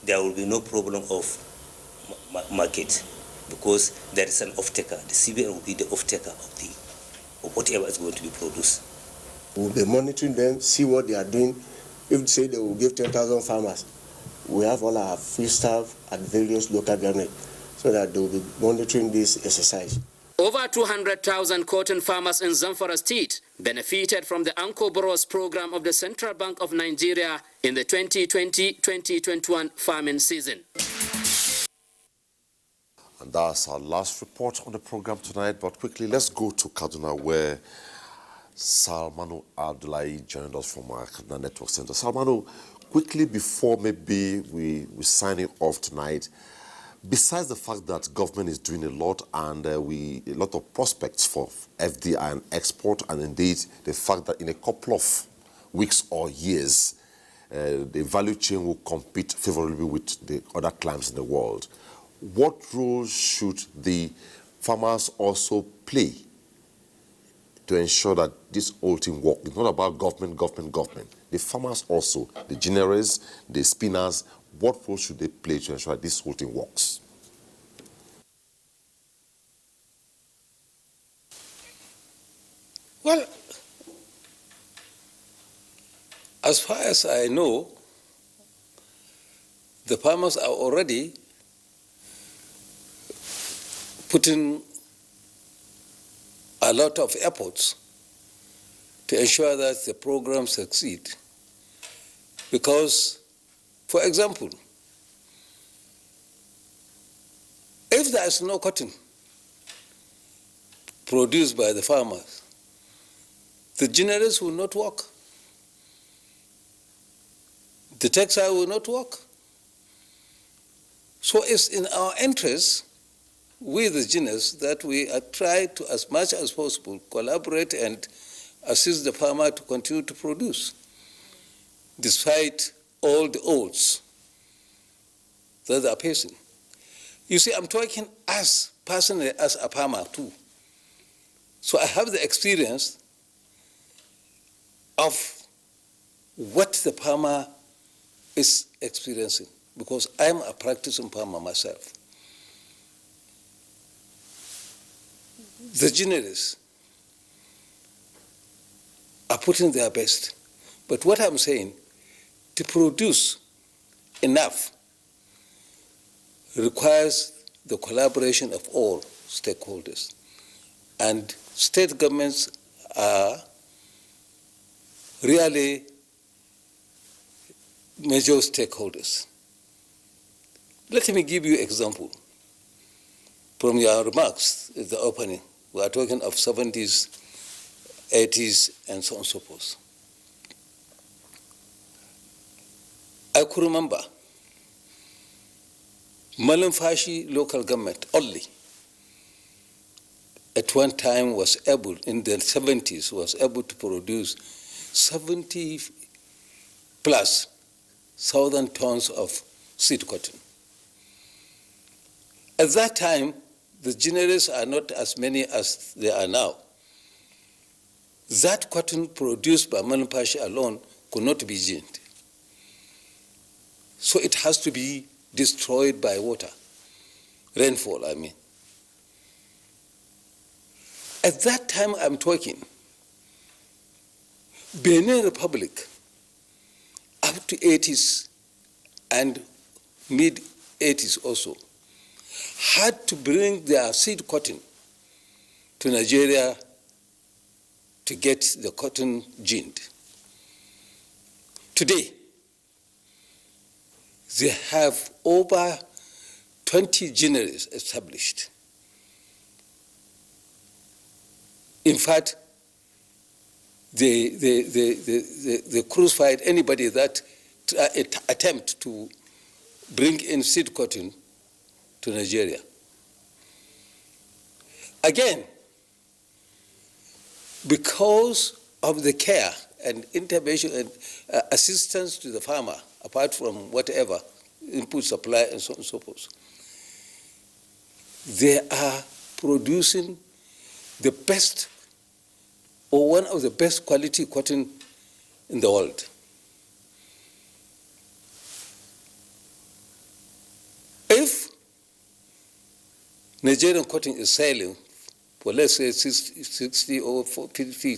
there will be no problem of market, because there is an off-taker. The CBN will be the off-taker of whatever is going to be produced.
We'll be monitoring them, see what they are doing. If they say they will give 10,000 farmers, we have all our field staff at various local governments so that they will be monitoring this exercise.
Over 200,000 cotton farmers in Zamfara state benefited from the Anko Borrowers program of the Central Bank of Nigeria in the 2020-2021 farming season.
And that's our last report on the program tonight. But quickly, let's go to Kaduna, where Salmanu Abdullahi joined us from our Kaduna Network Center. Salmanu, quickly before maybe we signing off tonight, besides the fact that government is doing a lot and a lot of prospects for FDI and export, and indeed the fact that in a couple of weeks or years, the value chain will compete favorably with the other clients in the world, what role should the farmers also play to ensure that this whole thing works. It's not about government. The farmers also, the generators, the spinners, what role should they play to ensure that this whole thing works?
Well, as far as I know, the farmers are already putting a lot of efforts to ensure that the program succeed. Because, for example, if there is no cotton produced by the farmers, the generators will not work. The textile will not work. So it's in our interest, we the generators, that we try to, as much as possible, collaborate and assist the farmer to continue to produce, despite all the odds that they are facing. You see, I'm talking as personally as a farmer too. So I have the experience of what the farmer is experiencing, because I'm a practicing farmer myself. The generators are putting their best. But what I'm saying, to produce enough requires the collaboration of all stakeholders. And state governments are really major stakeholders. Let me give you an example from your remarks at the opening. We are talking of 70s, 80s, and so on and so forth. I could remember Malamfashi local government only at one time was able, in the 70s, was able to produce 70 plus 1,000 tons of seed cotton. At that time, the generators are not as many as they are now. That cotton produced by Malamfashi alone could not be ginned. So it has to be destroyed by water, rainfall, I mean. At that time I'm talking, Benin Republic, up to 80s and mid-80s also, had to bring their seed cotton to Nigeria to get the cotton ginned. Today, they have over 20 generators established. In fact, they crucified anybody that attempt to bring in seed cotton to Nigeria. Again, because of the care and intervention and assistance to the farmer, apart from whatever, input supply and so on and so forth, they are producing the best or one of the best quality cotton in the world. If Nigerian cotton is selling for, let's say, 60 or 50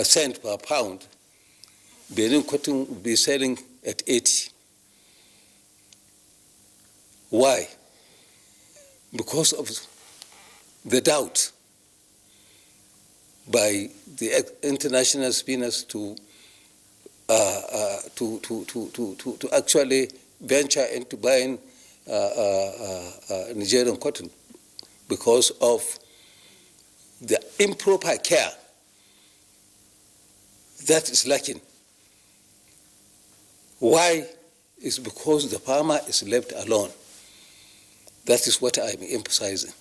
cent per pound, Benin cotton will be selling at 80. Why? Because of the doubt by the international spinners to actually venture into buying Nigerian cotton, because of the improper care that is lacking. Why? It's because the farmer is left alone. That is what I'm emphasizing.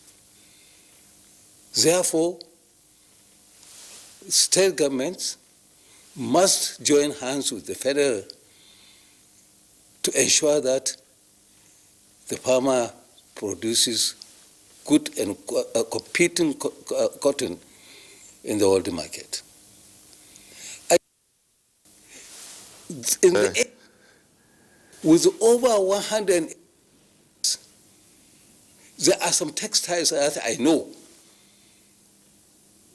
Therefore, state governments must join hands with the federal to ensure that the farmer produces good and competing cotton in the world market. With over 100, there are some textiles that I know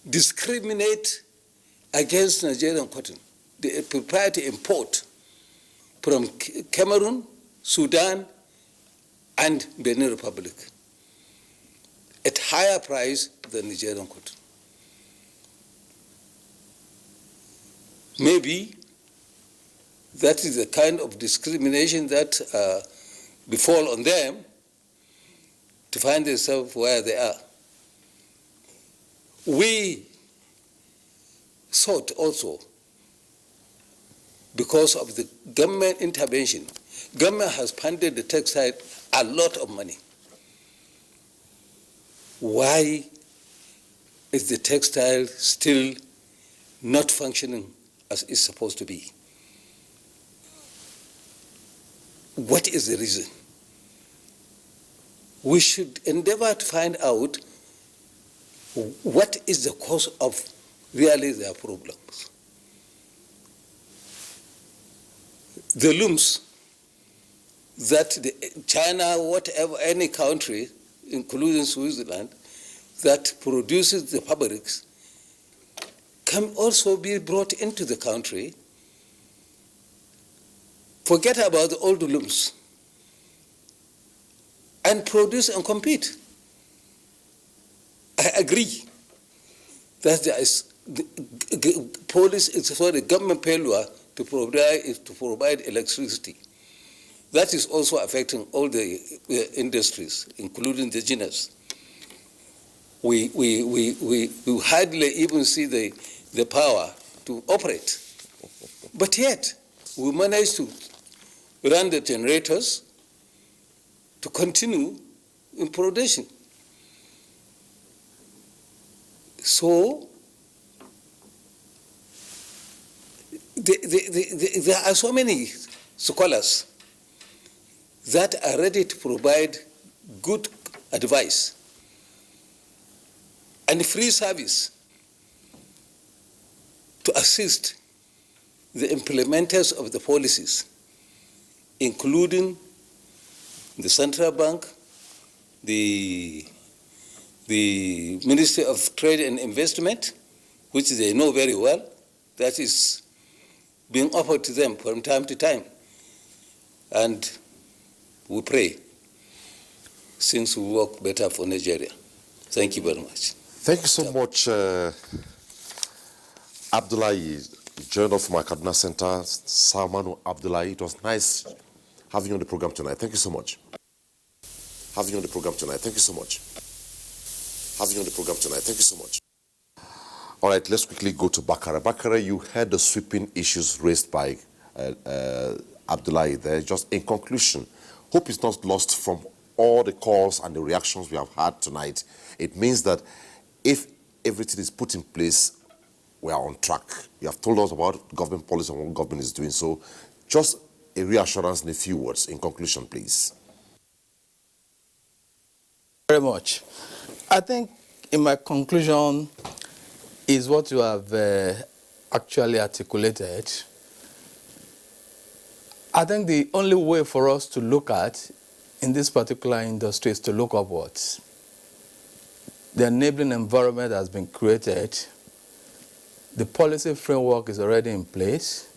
discriminate against Nigerian cotton. They prepare to import from Cameroon, Sudan, and Benin Republic at higher price than Nigerian cotton. Maybe that is the kind of discrimination that befall on them to find themselves where they are. We thought also, because of the government intervention, government has funded the textile a lot of money. Why is the textile still not functioning as it's supposed to be? What is the reason? We should endeavor to find out what is the cause of really their problems. The looms that China, whatever, any country, including Switzerland, that produces the fabrics can also be brought into the country. Forget about the old looms and produce and compete. I agree that there is government failure to provide electricity. That is also affecting all the industries, including the genius. We hardly even see the power to operate. But yet, we managed to run the generators to continue in production. So, there are so many scholars that are ready to provide good advice and free service to assist the implementers of the policies, including the central bank, the Ministry of Trade and Investment, which they know very well, that is being offered to them from time to time. And we pray, since we work better for Nigeria. Thank you very much.
Thank you so much, Abdullahi, Journal from our Kaduna Center, Salmanu Abdullahi. It was nice having you on the program tonight. Thank you so much. Having you on the program tonight. Thank you so much. Having you on the program tonight. Thank you so much. All right, let's quickly go to Bakara. Bakara, you heard the sweeping issues raised by Abdullahi there. Just in conclusion, hope is not lost from all the calls and the reactions we have had tonight. It means that if everything is put in place, we are on track. You have told us about government policy and what government is doing. So just a reassurance in a few words. In conclusion, please.
Very much. I think in my conclusion is what you have actually articulated. I think the only way for us to look at in this particular industry is to look upwards. The enabling environment has been created. The policy framework is already in place.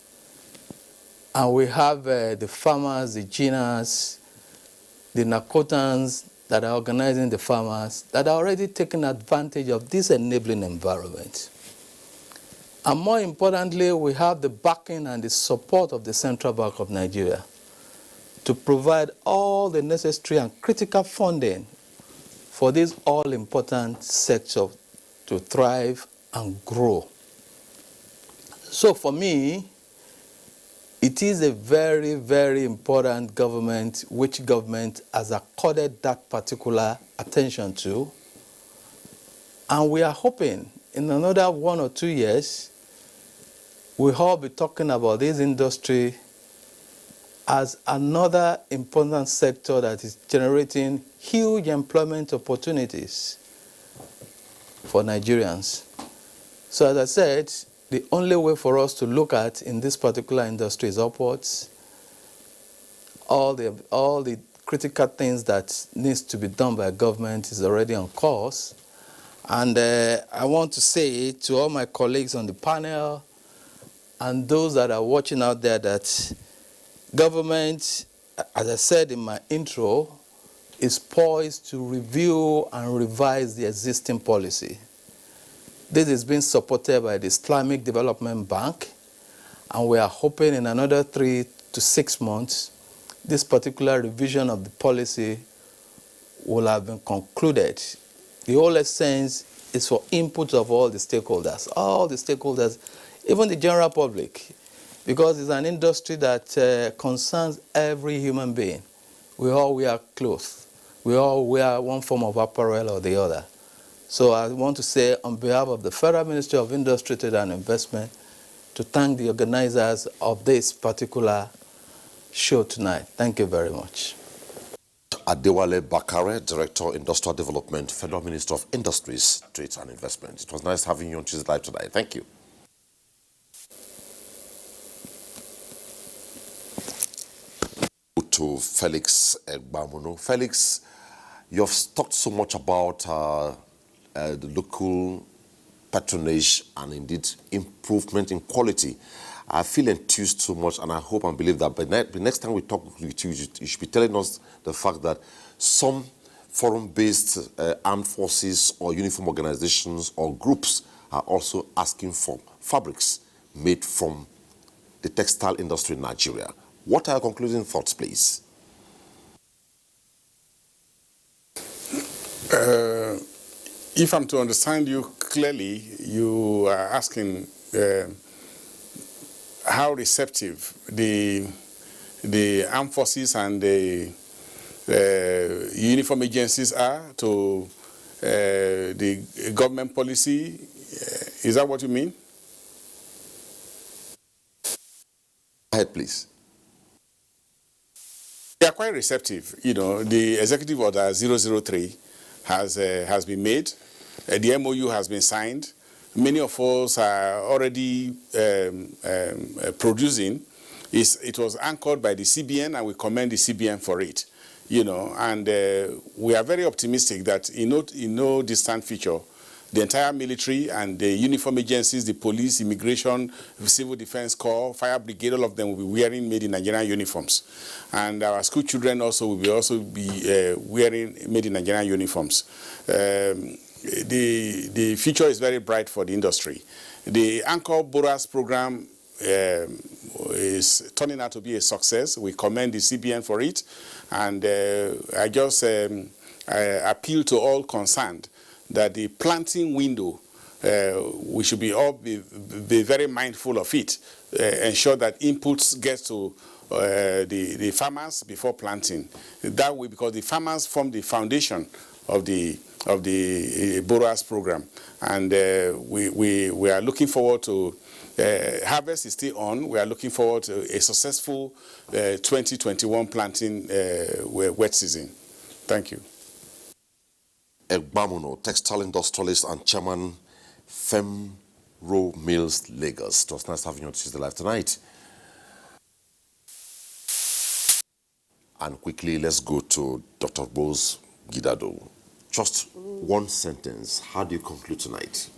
And we have the farmers, the GINAs, the NACOTANs that are organizing the farmers that are already taking advantage of this enabling environment. And more importantly, we have the backing and the support of the Central Bank of Nigeria to provide all the necessary and critical funding for this all-important sector to thrive and grow. So for me, it is a very, very important government which government has accorded that particular attention to. And we are hoping in another 1 or 2 years, we'll all be talking about this industry as another important sector that is generating huge employment opportunities for Nigerians. So as I said, the only way for us to look at in this particular industry is upwards. All the critical things that needs to be done by government is already on course. And I want to say to all my colleagues on the panel and those that are watching out there that government, as I said in my intro, is poised to review and revise the existing policy. This is being supported by the Islamic Development Bank, and we are hoping in another 3 to 6 months, this particular revision of the policy will have been concluded. The whole essence is for input of all the stakeholders, even the general public, because it's an industry that concerns every human being. We all wear clothes. We all wear one form of apparel or the other. So I want to say on behalf of the Federal Ministry of Industry, Trade and Investment to thank the organizers of this particular show tonight. Thank you very much.
Adewale Bakare, Director, Industrial Development, Federal Minister of Industries, Trade and Investment. It was nice having you on Tuesday Live tonight. Thank you. To Felix Egbamuno. Felix, you have talked so much about the local patronage and indeed improvement in quality. I feel enthused so much, and I hope and believe that the next time we talk with you, you should be telling us the fact that some foreign-based armed forces or uniform organizations or groups are also asking for fabrics made from the textile industry in Nigeria. What are your concluding thoughts, please?
If I'm to understand you clearly, you are asking how receptive the armed forces and the uniform agencies are to the government policy. Is that what you mean?
Go ahead, please.
They are quite receptive. You know, the Executive Order 003 has been made. The MOU has been signed. Many of us are already producing. It was anchored by the CBN, and we commend the CBN for it. You know, and we are very optimistic that in no distant future, the entire military and the uniform agencies, the police, immigration, civil defense corps, fire brigade, all of them will be wearing made in Nigerian uniforms. And our school children also will be wearing made in Nigerian uniforms. The future is very bright for the industry. The Anchor Boras program is turning out to be a success. We commend the CBN for it. And I just appeal to all concerned that the planting window, we should be very mindful of it, ensure that inputs get to the farmers before planting. That way, because the farmers form the foundation of the Boras program, and we are looking forward to harvest is still on. We are looking forward to a successful 2021 planting wet season. Thank you.
Egbamuno, textile industrialist and chairman, Femro Mills, Lagos. It was nice having you on Tuesday Live tonight. And quickly, let's go to Dr. Bose Gidado. Just one sentence. How do you conclude tonight?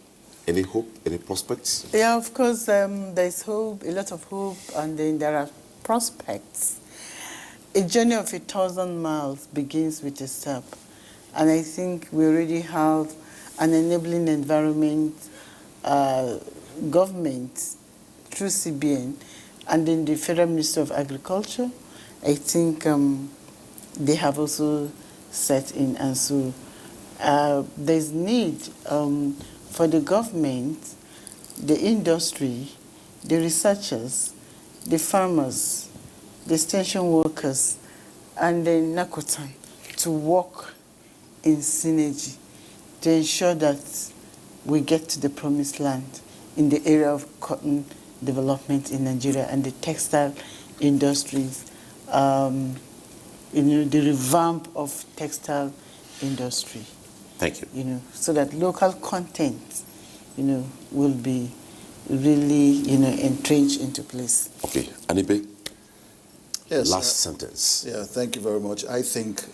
Any hope? Any prospects?
Yeah, of course, there's hope, a lot of hope, and then there are prospects. A journey of 1,000 miles begins with a step. And I think we already have an enabling environment, government through CBN, and then the Federal Ministry of Agriculture. I think they have also set in, and so there's need for the government, the industry, the researchers, the farmers, the extension workers, and the NACOTAN to work in synergy to ensure that we get to the promised land in the area of cotton development in Nigeria and the textile industries the revamp of textile industry.
Thank you.
So that local content, will be really, entrenched into place.
Okay, Anibe,
Yes,
last sentence.
Yeah, thank you very much. I think,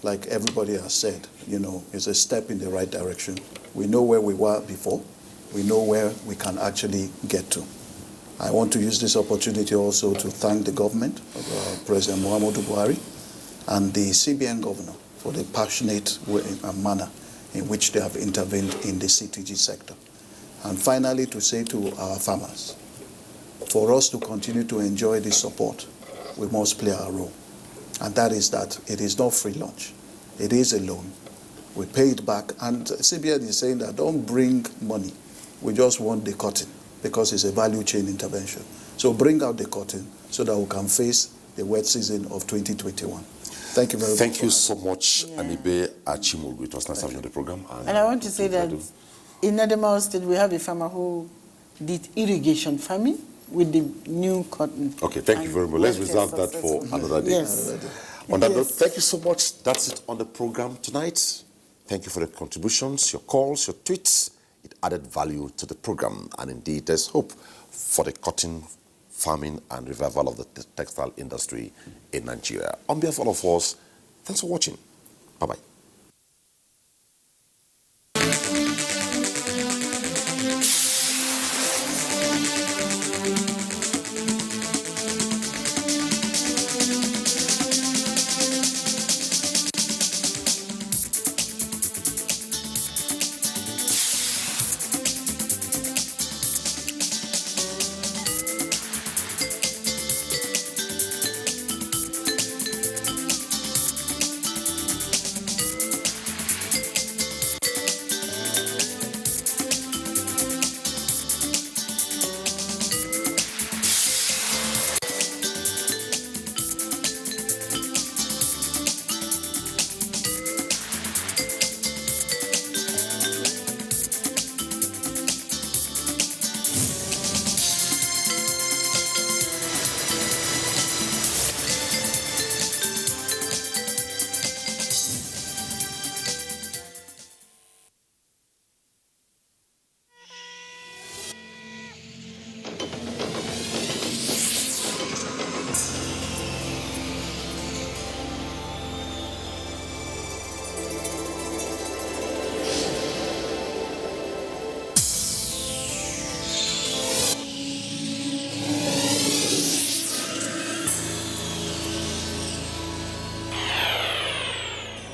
like everybody has said, it's a step in the right direction. We know where we were before. We know where we can actually get to. I want to use this opportunity also to thank the government, President Muhammadu Buhari, and the CBN governor for the passionate manner in which they have intervened in the CTG sector. And finally, to say to our farmers, for us to continue to enjoy this support, we must play our role. And that is that it is not free lunch. It is a loan. We pay it back. And CBN is saying that don't bring money. We just want the cotton because it's a value chain intervention. So bring out the cotton so that we can face the wet season of 2021. Thank you very much.
Thank you so much, Anibe Achimoglu. It was nice having you on the program.
And I want to say that in Adamawa State, we have a farmer who did irrigation farming with the new cotton.
Okay, thank you very much. Let's reserve that for another day.
Yes.
On that note, thank you so much. That's it on the program tonight. Thank you for the contributions, your calls, your tweets. It added value to the program. And indeed, there's hope for the cotton farming and revival of the textile industry in Nigeria. On behalf of all of us, thanks for watching. Bye-bye.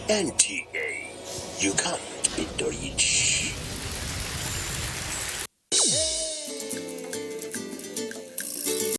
NTA, you can't beat the rich.